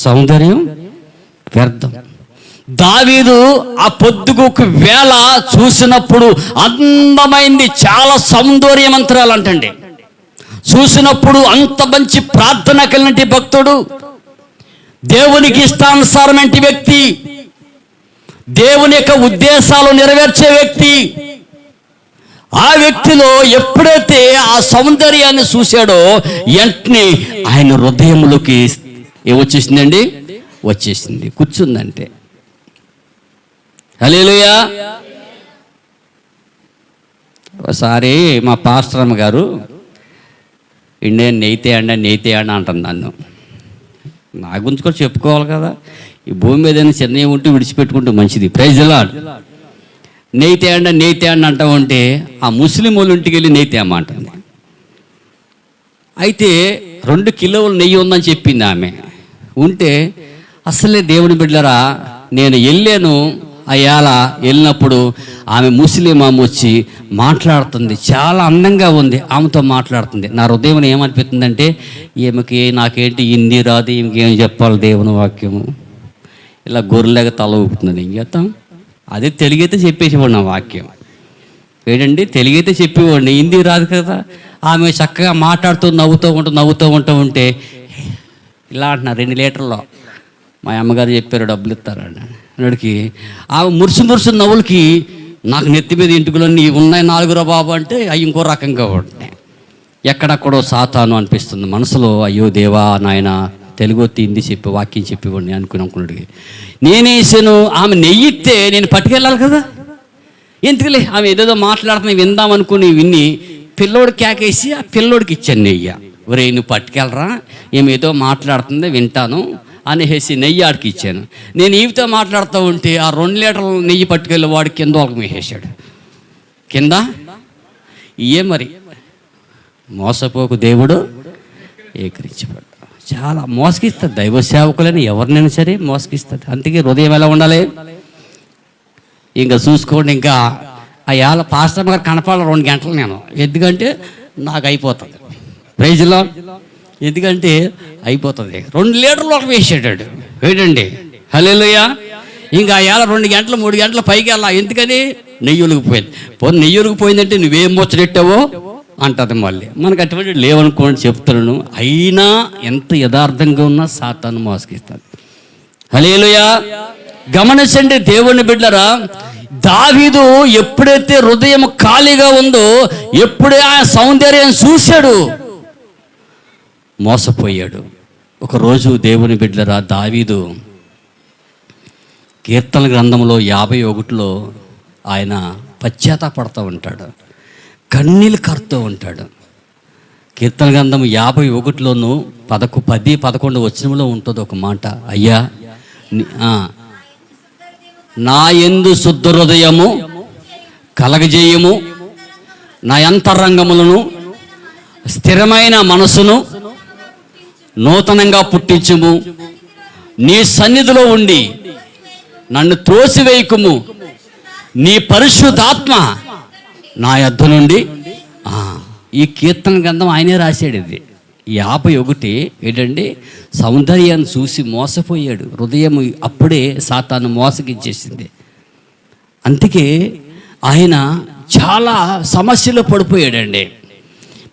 సౌందర్యం వ్యర్థం. దావీదు ఆ పొద్దుగుకు వేళ చూసినప్పుడు అందమైంది, చాలా సౌందర్యవంతురాలు అంటండి. చూసినప్పుడు అంత మంచి ప్రార్థన కలిగిన భక్తుడు, దేవునికి ఇష్టానుసారమైన వ్యక్తి, దేవుని యొక్క ఉద్దేశాలు నెరవేర్చే వ్యక్తి. ఆ వ్యక్తిలో ఎప్పుడైతే ఆ సౌందర్యాన్ని చూశాడో వెంటనే ఆయన హృదయంలోకి ఏమొచ్చేసిందండి? వచ్చేసింది, కూర్చుందంటే. హల్లెలూయా. ఒకసారి మా పాస్టర్ అమ్మ గారు ఇండియన్ నెయ్యితే అండి అంటుంది నన్ను. నా గురించి కూడా చెప్పుకోవాలి కదా. ఈ భూమి మీద చిన్నవి ఉంటూ విడిచిపెట్టుకుంటూ మంచిది. Praise the lord. నెయ్యితే అండి అంటా ఉంటే ఆ ముస్లిం వాళ్ళ ఇంటికి వెళ్ళి నెయ్యితే అమ్మ అంటుంది. అయితే 2 కిలోల నెయ్యి ఉందని చెప్పింది ఆమె. ఉంటే అసలే దేవుని బిడ్డలరా, నేను వెళ్ళాను. అయ్యాల వెళ్ళినప్పుడు ఆమె ముస్లిం ఆమె వచ్చి మాట్లాడుతుంది, చాలా అందంగా ఉంది. ఆమెతో మాట్లాడుతుంది. నా హృదయం ఏమనిపిస్తుందంటే, ఈమెకి నాకేంటి హిందీ రాదు, ఈమెకేం చెప్పాలి దేవుని వాక్యము. ఇలా గొర్రెలాగా తల ఊపుతుంది. ఏం చేస్తాం? అదే తెలుగైతే చెప్పేసేవాడు నా వాక్యం. ఏంటండి, తెలుగైతే చెప్పేవాడిని, హిందీ రాదు కదా. ఆమె చక్కగా మాట్లాడుతూ నవ్వుతూ ఉంటే ఇలా అంటున్నారు, 2 లీటర్లో మా అమ్మగారు చెప్పారు డబ్బులు ఇస్తారని అడికి. ఆమె మురుసు నవ్వులకి నాకు నెత్తి మీద ఇంటికులన్నీ ఉన్నాయి 4 బాబు అంటే అవి ఇంకో రకంగా ఉంటాయి. ఎక్కడెక్కడో సాతాను అనిపిస్తుంది మనసులో. అయ్యో దేవా నాయన, తెలుగు హిందీ చెప్పి వాక్యం చెప్పివ్వండి అనుకున్నాడికి నేనేసాను. ఆమె నెయ్యిస్తే నేను పట్టుకెళ్ళాలి కదా. ఎందుకులే, ఆమె ఏదేదో మాట్లాడుతున్నా విందామనుకుని విని పిల్లోడు కేకేసి ఆ పిల్లోడికి ఇచ్చాను నెయ్యి. ఒరే నువ్వు పట్టుకెళ్ళరా, ఏమి ఏదో మాట్లాడుతుంది వింటాను అనేసి నెయ్యి ఆడికి ఇచ్చాను. నేను ఈవితో మాట్లాడుతూ ఉంటే ఆ 2 లీటర్ల నెయ్యి పట్టుకెళ్ళి వాడికి కింద వాళ్ళకి వేసేసాడు. కింద ఇయే మరి మోసపోకు దేవుడు ఏకరించబడ్డా. చాలా మోసగిస్తుంది. దైవ సేవకులని ఎవరినైనా సరే మోసగిస్తుంది. అందుకే హృదయం ఎలా ఉండాలి? ఇంకా చూసుకోండి. ఇంకా ఆ ఏళ్ళ పాస్టర్ గారు కనపాలి 2 గంటలు నేను. ఎందుకంటే నాకు అయిపోతుంది. ప్రైజ్లో ఎందుకంటే అయిపోతుంది. 2 లీటర్లు ఒక వేసాడు. ఏంటండి హల్లెలూయా. ఇంకా ఏళ్ళ 2 గంటలు 3 గంటల పైకి వెళ్ళా. ఎందుకని? నెయ్యి ఒలిగిపోయింది. నెయ్యి ఒలిగిపోయిందంటే నువ్వేం ముచ్చటెట్టావో అంటది. మళ్ళీ మనకు అటువంటి లేవనుకోండి చెప్తున్నాను. అయినా ఎంత యథార్థంగా ఉన్నా సాతాను మోసగిస్తాను. హల్లెలూయా. గమనించండి దేవుని బిడ్డరా, దావీదు ఎప్పుడైతే హృదయం ఖాళీగా ఉందో, ఎప్పుడే ఆ సౌందర్యం చూశాడు, మోసపోయాడు. ఒకరోజు దేవుని బిడ్డరా, దావీదు కీర్తన గ్రంథంలో 51లో ఆయన పశ్చాత్తాపడుతూ ఉంటాడు, కన్నీళ్ళు కరుతూ ఉంటాడు. కీర్తన గ్రంథం 51లోను 10-11 వచనంలో ఉంటుంది ఒక మాట. అయ్యా నా యందు శుద్ధ హృదయము కలగజేయము, నా అంతరంగములను స్థిరమైన మనసును నూతనంగా పుట్టించుము, నీ సన్నిధిలో ఉండి నన్ను త్రోసివేయకుము, నీ పరిశుద్ధాత్మ నా యొద్ద నుండి. ఈ కీర్తన గ్రంథం ఆయనే రాశాడు. ఇది 51 ఏంటండి, సౌందర్యాన్ని చూసి మోసపోయాడు. హృదయం అప్పుడే సాతాను మోసగిచ్చేసింది. అందుకే ఆయన చాలా సమస్యలో పడిపోయాడండి.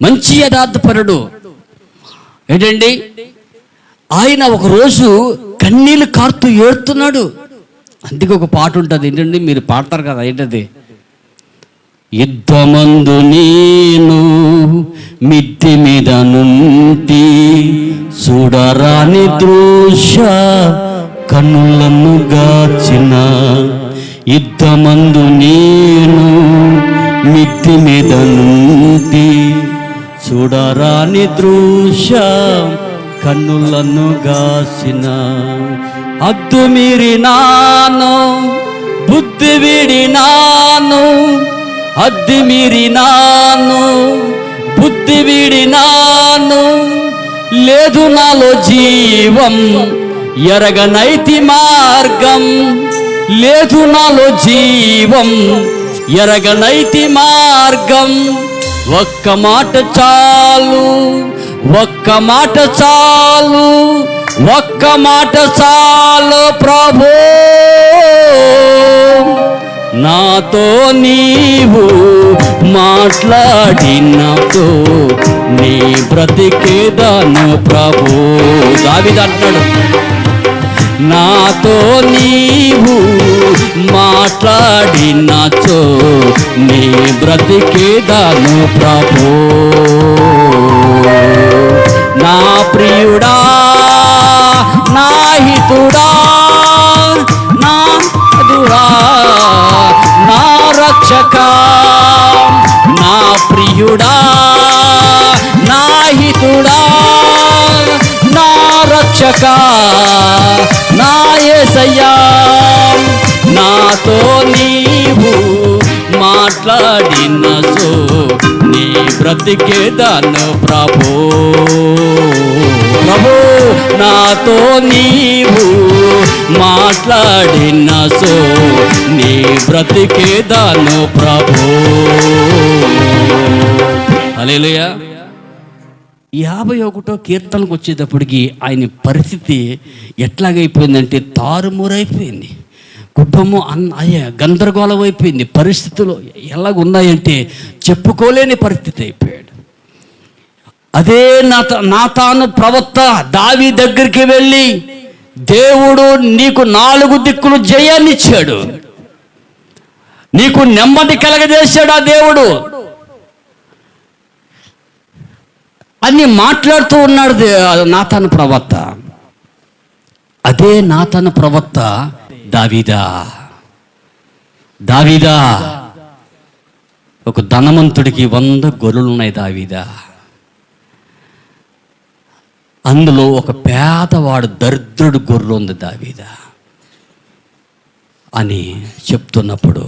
మంచి యథార్థపరుడు ఏంటండి, ఆయన ఒకరోజు కన్నీళ్ళు కారుతూ ఏడుతున్నాడు. అందుకే ఒక పాట ఉంటుంది ఏంటండి, మీరు పాడతారు కదా, ఏంటది? యుద్ధమందు నేను మిద్ది మీద నుండి చూడరాని దృశ్య కన్నులను గాచిన యుద్ధమందు నేను మిద్ది మీద నుండి చూడరాని దృశ్యం కన్నులను గాసిన హద్దు మీరినాను బుద్ధి వీడినాను హద్దు మీరినాను బుద్ధి వీడినాను లేదు నాలో జీవం ఎరగనైతి మార్గం లేదు నాలో జీవం ఎరగనైతి మార్గం ఒక్క మాట చాలు ఒక్క మాట చాలు ఒక్క మాట చాలు ప్రభు నాతో నీవు మాట్లాడినతో నీ బ్రతికేదాను ప్రభు. దావీదు అంటాడు, నాతో నీవు మాట్లాడినచో నీ బ్రతికేదాను ప్రభు. నా ప్రియుడా నా హితుడా నా మధురా నా రక్షక నా ప్రియుడా నా హితుడా నా రక్షక నా యేసయ్యా నాతో నీవు మాట్లాడినచో నీ బ్రతికేదాను ప్రభు. ప్రభు నాతో నీవు మాట్లాడినచో నీ బ్రతికేదాను ప్రభు. హల్లెలూయా. 51వ కీర్తనకు వచ్చేటప్పటికి ఆయన పరిస్థితి ఎట్లాగైపోయిందంటే తారుమూరైపోయింది. కుటుంబం గందరగోళం అయిపోయింది. పరిస్థితులు ఎలాగున్నాయంటే చెప్పుకోలేని పరిస్థితి అయిపోయాడు. అదే నాతాను ప్రవక్త దావీదు దగ్గరికి వెళ్ళి, దేవుడు నీకు 4 దిక్కులు జయాన్ని ఇచ్చాడు, నీకు నెమ్మది కలగజేశాడు ఆ దేవుడు అని మాట్లాడుతూ ఉన్నాడు నాతాను ప్రవక్త. అదే నాతాను ప్రవక్త దావీదా దావీదా ఒక ధనవంతుడికి 100 గొర్రెలు ఉన్నాయి దావీదా. అందులో ఒక పేదవాడు దరిద్రుడు గొర్రెలు ఉంది దావీదా అని చెప్తున్నప్పుడు,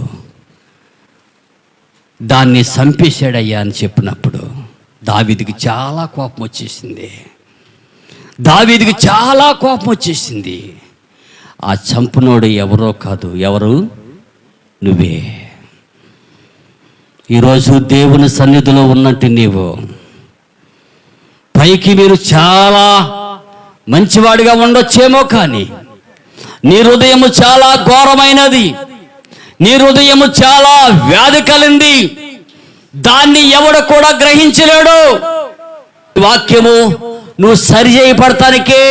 దాన్ని చంపేశాడయ్యా అని చెప్పినప్పుడు దావీదుకి చాలా కోపం వచ్చేసింది. దావీదుకి చాలా కోపం వచ్చేసింది. ఆ చంపునోడు ఎవరో కాదు, ఎవరు? నువ్వే. ఈరోజు దేవుని సన్నిధిలో ఉన్నట్టు నీవు పైకి మీరు చాలా మంచివాడిగా ఉండొచ్చేమో, కానీ నీ హృదయము చాలా ఘోరమైనది, నీ హృదయము చాలా వ్యాధి కలింది. దాన్ని ఎవడు కూడా గ్రహించలేడు. వాక్యము నువ్వు సరి చేయబడతానికే.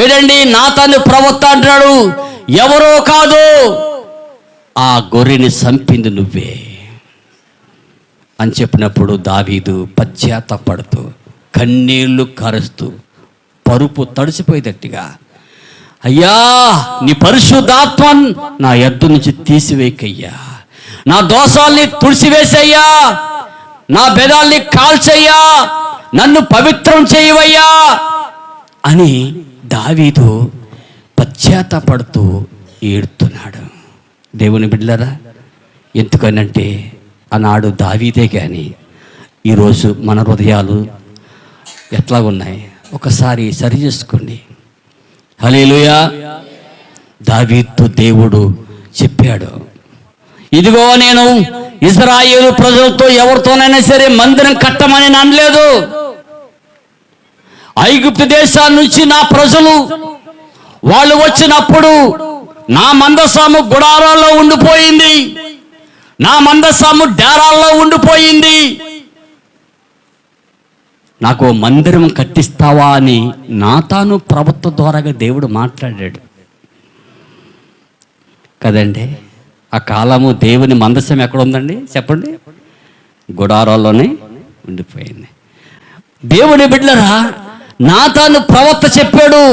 ఏడండి నాతాను ప్రవక్త అంటున్నాడు, ఎవరో కాదు, ఆ గొర్రెని చంపింది నువ్వే అని చెప్పినప్పుడు దావీదు పశ్చాత్తాపడుతూ కన్నీళ్లు కరుస్తూ పరుపు తడిసిపోయేటట్టుగా, అయ్యా నీ పరిశుద్ధాత్మ నా యొద్ద నుంచి తీసివేకయ్యా, నా దోషాల్ని తుడిసివేసయ్యా, నా బెదాల్ని కాల్చయ్యా, నన్ను పవిత్రం చేయవయ్యా అని దావీదు పశ్చాత్తాపడుతూ ఏడుతున్నాడు. దేవుని బిడ్డలారా, ఎందుకనంటే ఆనాడు దావీదే కానీ ఈరోజు మన హృదయాలు ఎట్లా ఉన్నాయి ఒకసారి సరి చేసుకోండి. హల్లెలూయా. దావీదుతో దేవుడు చెప్పాడు, ఇదిగో నేను ఇశ్రాయేలు ప్రజలతో ఎవరితోనైనా సరే మందిరం కట్టమని అనలేదు. ఐగుప్తు దేశాల నుంచి నా ప్రజలు వాళ్ళు వచ్చినప్పుడు నా మందసము గుడారాల్లో ఉండిపోయింది, నా మందసము డేరాల్లో ఉండిపోయింది. నాకు మందిరం కట్టిస్తావా అని నాతాను ప్రవక్త ద్వారాగా దేవుడు మాట్లాడాడు కదండి. ఆ కాలము దేవుని మందసం ఎక్కడ ఉందండి చెప్పండి? గుడారాల్లోనే ఉండిపోయింది. దేవుని బిడ్డలరా, నాతాను ప్రవక్త చెప్పాడు,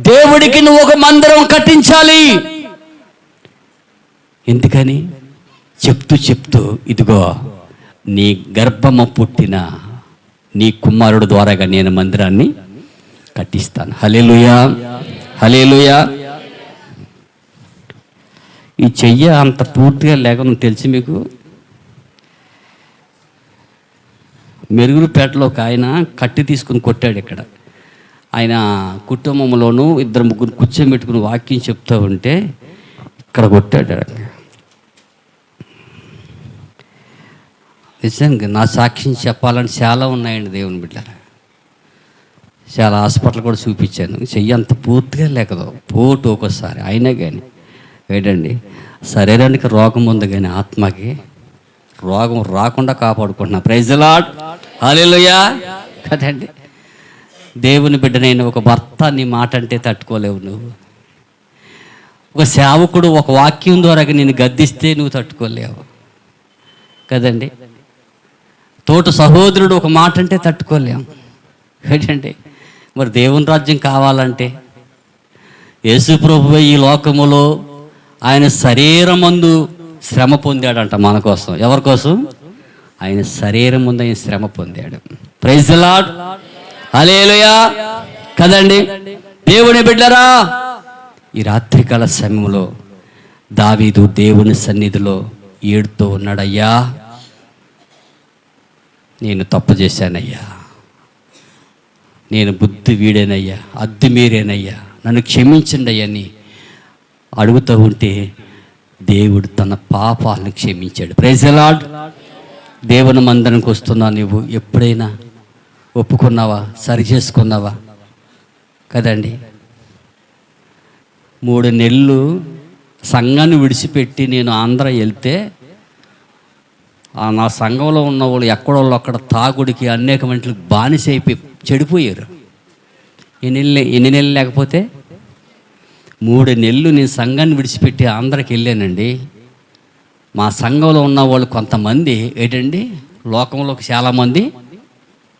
దేవుడికి నువ్వు ఒక మందిరం కట్టించాలి. ఎందుకని? చెప్తూ ఇదిగో నీ గర్భము పుట్టిన నీ కుమారుడు ద్వారాగా నేను మందిరాన్ని కట్టిస్తాను. హల్లెలూయా, హల్లెలూయా. ఈ చెయ్య అంత పూర్తిగా లేకుండా తెలిసి మీకు, మెరుగురుపేటలో ఒక ఆయన కట్టి తీసుకుని కొట్టాడు. ఇక్కడ ఆయన కుటుంబంలోనూ 2-3 కూర్చోబెట్టుకుని వాక్యం చెప్తూ ఉంటే ఇక్కడ కొట్టాడు. నిజంగా నా సాక్ష్యం చెప్పాలని చాలా ఉన్నాయండి దేవుని బిడ్డలారా. చాలా హాస్పిటల్ కూడా చూపించాను. చెయ్యి అంత పూర్తిగా లేకదు, పోటు ఒక్కోసారి. అయినా కానీ ఏంటండి, శరీరానికి రోగం ఉంది కానీ ఆత్మకి రోగం రాకుండా కాపాడుకుంటున్నా. ప్రైజ్ ది లార్డ్, హల్లెలూయా కదండి. దేవుని బిడ్డనైన ఒక భర్త నీ మాట అంటే తట్టుకోలేవు నువ్వు. ఒక సేవకుడు ఒక వాక్యం ద్వారా నేను గద్దిస్తే నువ్వు తట్టుకోలేవు కదండి. తోటి సహోదరుడు ఒక మాట అంటే తట్టుకోలేము ఏంటంటే. మరి దేవుని రాజ్యం కావాలంటే యేసు ప్రభువే ఈ లోకములో ఆయన శరీరమందు శ్రమ పొందాడంట మన కోసం. ఎవరి కోసం? ఆయన శరీరం ముందు ఆయన శ్రమ పొందాడు. ప్రైజ్ ది లార్డ్, హల్లెలూయా కదండి. దేవుని బిడ్డలారా, ఈ రాత్రికాల సమయంలో దావీదు దేవుని సన్నిధిలో ఏడుతూ ఉన్నాడయ్యా, నేను తప్పు చేశానయ్యా, నేను బుద్ధి వీడేనయ్యా, అద్దు మీరేనయ్యా, నన్ను క్షమించండి అయ్యా అని అడుగుతూ ఉంటే దేవుడు తన పాపాలను క్షమించాడు. Praise the lord. దేవుని మందిరానికి వస్తున్నావు, నువ్వు ఎప్పుడైనా ఒప్పుకున్నావా? సరి చేసుకున్నావా? కదండి. 3 నెలలు సంఘాన్ని విడిచిపెట్టి నేను ఆంధ్ర వెళ్తే నా సంఘంలో ఉన్న వాళ్ళు ఎక్కడోళ్ళు అక్కడ తాగుడికి అనేక మంటలకు బానిస అయిపోయి చెడిపోయారు. ఎన్ని నెలలు లేకపోతే 3 నెలలు నేను సంఘాన్ని విడిచిపెట్టి ఆంధ్రాకి వెళ్ళానండి. మా సంఘంలో ఉన్న వాళ్ళు కొంతమంది ఏంటండి, లోకంలోకి చాలామంది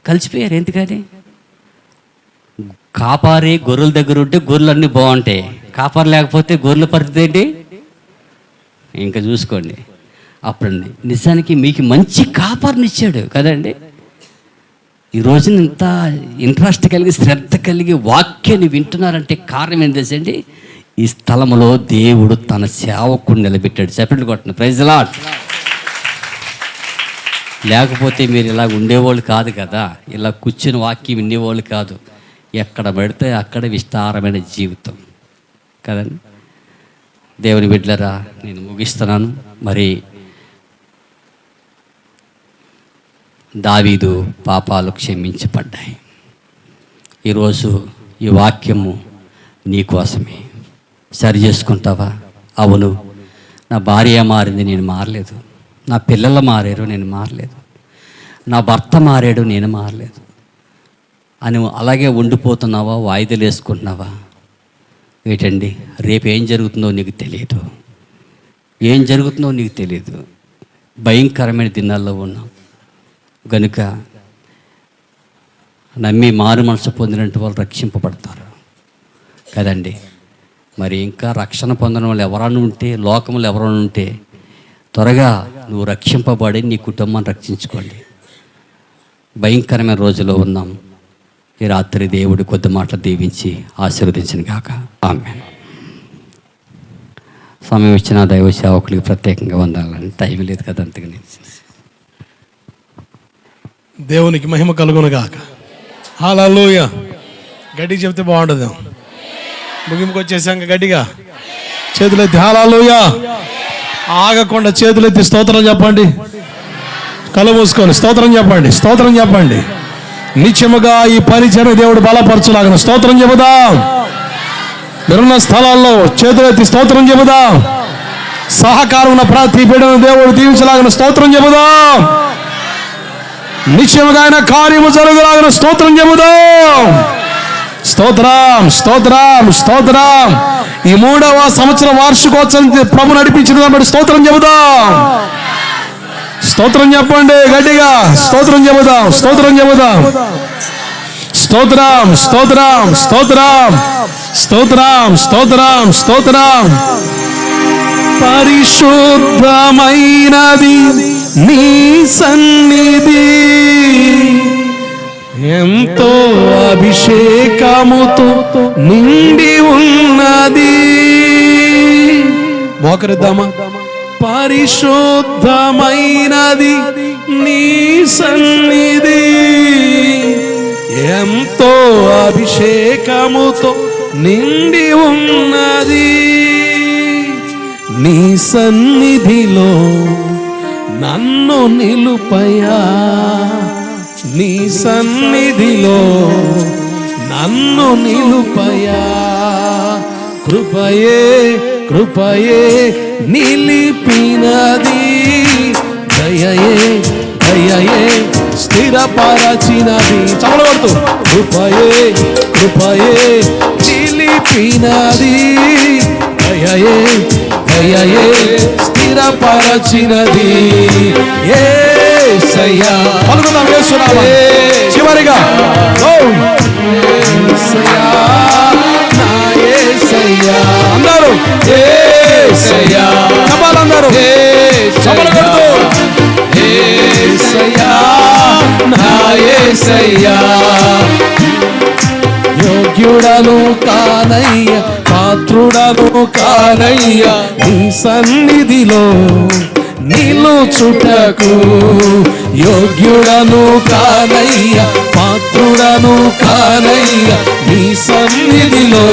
కలిసిపోయారు. ఎందుకని? కాపారి గొర్రెల దగ్గర ఉంటే గొర్రెలు అన్నీ బాగుంటాయి, కాపారు లేకపోతే గొర్రెల పరిస్థితి ఏంటి ఇంకా చూసుకోండి. అప్పుడు నిజానికి మీకు మంచి కాపారునిచ్చాడు కదండి. ఈ రోజున ఇంత ఇంట్రెస్ట్ కలిగి శ్రద్ధ కలిగి వాక్యాన్ని వింటున్నారంటే కారణం ఏం తెలుసండి? ఈ స్థలంలో దేవుడు తన సేవకుడిని నిలబెట్టాడు. చెప్పండి కొట్టిన ప్రైజ్ ది లార్డ్. లేకపోతే మీరు ఇలా ఉండేవాళ్ళు కాదు కదా, ఇలా కూర్చుని వాక్యం వినేవాళ్ళు కాదు. ఎక్కడ పెడితే అక్కడ విస్తారమైన జీవితం కదండి. దేవుని బిడ్డలారా, నేను ముగిస్తున్నాను. మరి దావీదు పాపాలు క్షమించబడ్డాయి. ఈరోజు ఈ వాక్యము నీ కోసమే. సరి చేసుకుంటావా? అవును, నా భార్య మారింది, నేను మారలేదు. నా పిల్లలు మారారు, నేను మారలేదు. నా భర్త మారాడు, నేను మారలేదు అని అలాగే ఉండిపోతున్నావా? వాయిదాలు వేసుకుంటున్నావా? ఏంటండి, రేపు ఏం జరుగుతుందో నీకు తెలియదు, ఏం జరుగుతుందో నీకు తెలియదు. భయంకరమైన దినాల్లో ఉన్నాం గనుక నమ్మి మారు మనసు పొందినట్టు వాళ్ళు రక్షింపబడతారు కదండి. మరి ఇంకా రక్షణ పొందిన వాళ్ళు ఎవరైనా ఉంటే, లోకంలో ఎవరైనా ఉంటే త్వరగా నువ్వు రక్షింపబడి నీ కుటుంబాన్ని రక్షించుకోండి. భయంకరమైన రోజులో ఉన్నాం. ఈ రాత్రి దేవుడు కొద్ది మాటలు దీవించి ఆశీర్వదించిన గాక. ఆమేన్. సమయం ఇచ్చిన దైవ సేవకులకి ప్రత్యేకంగా వందాలని. టైం లేదు కదా అంతగా. దేవునికి మహిమ కలుగును గాక. హల్లెలూయా. గట్టిగా చెప్తే బాగుంటుంది. ముగింపుకు వచ్చేసాక గట్టిగా చేతులెత్తి హల్లెలూయా. ఆగకుండా చేతులెత్తి స్తోత్రం చెప్పండి. కళ్ళు మూసుకొని స్తోత్రం చెప్పండి, స్తోత్రం చెప్పండి. నిత్యముగా ఈ పరిచర్య దేవుడు బలపరచులాగా స్తోత్రం చెబుదాం. మీరున్న స్థలాల్లో చేతులెత్తి స్తోత్రం చెబుదాం. సహకారం ఉన్న ప్రతి బిడ్డను దేవుడు దీవించలాగిన స్తోత్రం చెబుదాం. నిత్యముగా ఆయన కార్యము జరుగులాగిన స్తోత్రం చెబుదాం. స్తోత్రం, స్తోత్రం, స్తోత్రం. ఈ 3వ సంవత్సరం వార్షికోత్సవం ప్రభు నడిపించిన కాబట్టి స్తోత్రం చెబుదాం. స్తోత్రం చెప్పండి గట్టిగా. స్తోత్రం చెబుదాం, స్తోత్రం చెబుదాం. స్తోత్రం, స్తోత్రం, స్తోత్రం, స్తోత్రం, స్తోత్రం, స్తోత్రం. పరిశుద్ధమైనది నీ సన్నిధి, ఎంతో అభిషేకముతో నిండి ఉన్నది. మోకరిద్దామా? పరిశుద్ధమైనది నీ సన్నిధి, ఎంతో అభిషేకముతో నిండి ఉన్నది. నీ సన్నిధిలో నన్ను నిలుపయా, నీ సన్నిధిలో నన్ను నిలుపయా. కృపయే కృపయే నిలిపినది, దయయే దయయే స్థిరపరచినది. చమలబడుతూ కృపయే కృపయే నిలిపినది, దయయే దయయే స్థిరపరచినది. యేసయ్యా పలుకుదాం యేసునామమున చివరిగా. యేసయ్యా నా యేసయ్యా అందరూ యేసయ్యా చెప్పాలందరూ చప్పట్లు కొడుతూ యేసయ్యా నా యేసయ్యా. యోగ్యుడను కానయ్య పాత్రుడను కానయ్య నీ సన్నిధిలో నిలుచుటకు. యోగ్యుడను కానయ్య పాత్రుడను కానయ్య నీ సన్నిధిలో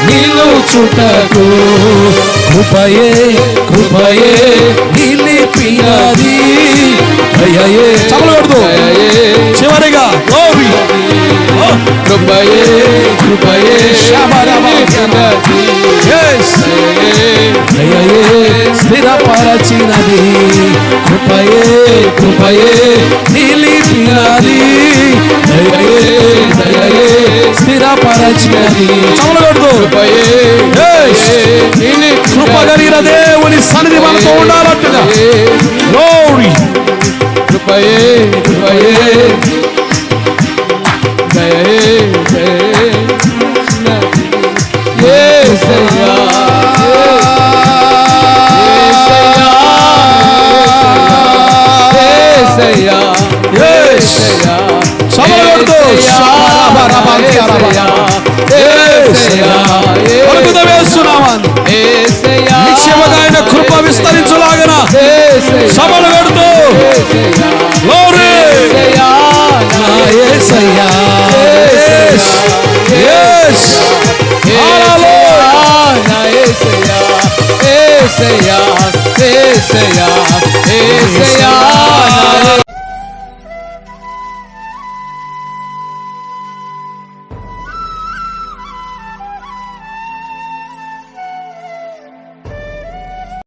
నిలుచుటకు. కృపయే కృపయే నిలిపినది, దయయే చమలబడుతూ చివరిగా కృపయే కృపయే దయయే స్థిరపరచినది. కృపయే కృపయే నిలిపినది, దయయే దయయే స్థిరపరచినది. చమలబడుతూ కృప కలిగిన దేవుని సన్నిధి మనతో ఉండాలంటుగా. గ్లోరీ కృపయే కృపయే దయయే దయయే యేసయ్యా యేసయ్యా యేసయ్యా సమలగొడుతూ పలుకుదాం యేసునామమున. నిశ్చయముగా ఆయన కృప విస్తరించులాగన సమలు పెడుతూ గ్లోరీ నా యేసయ్యా. yes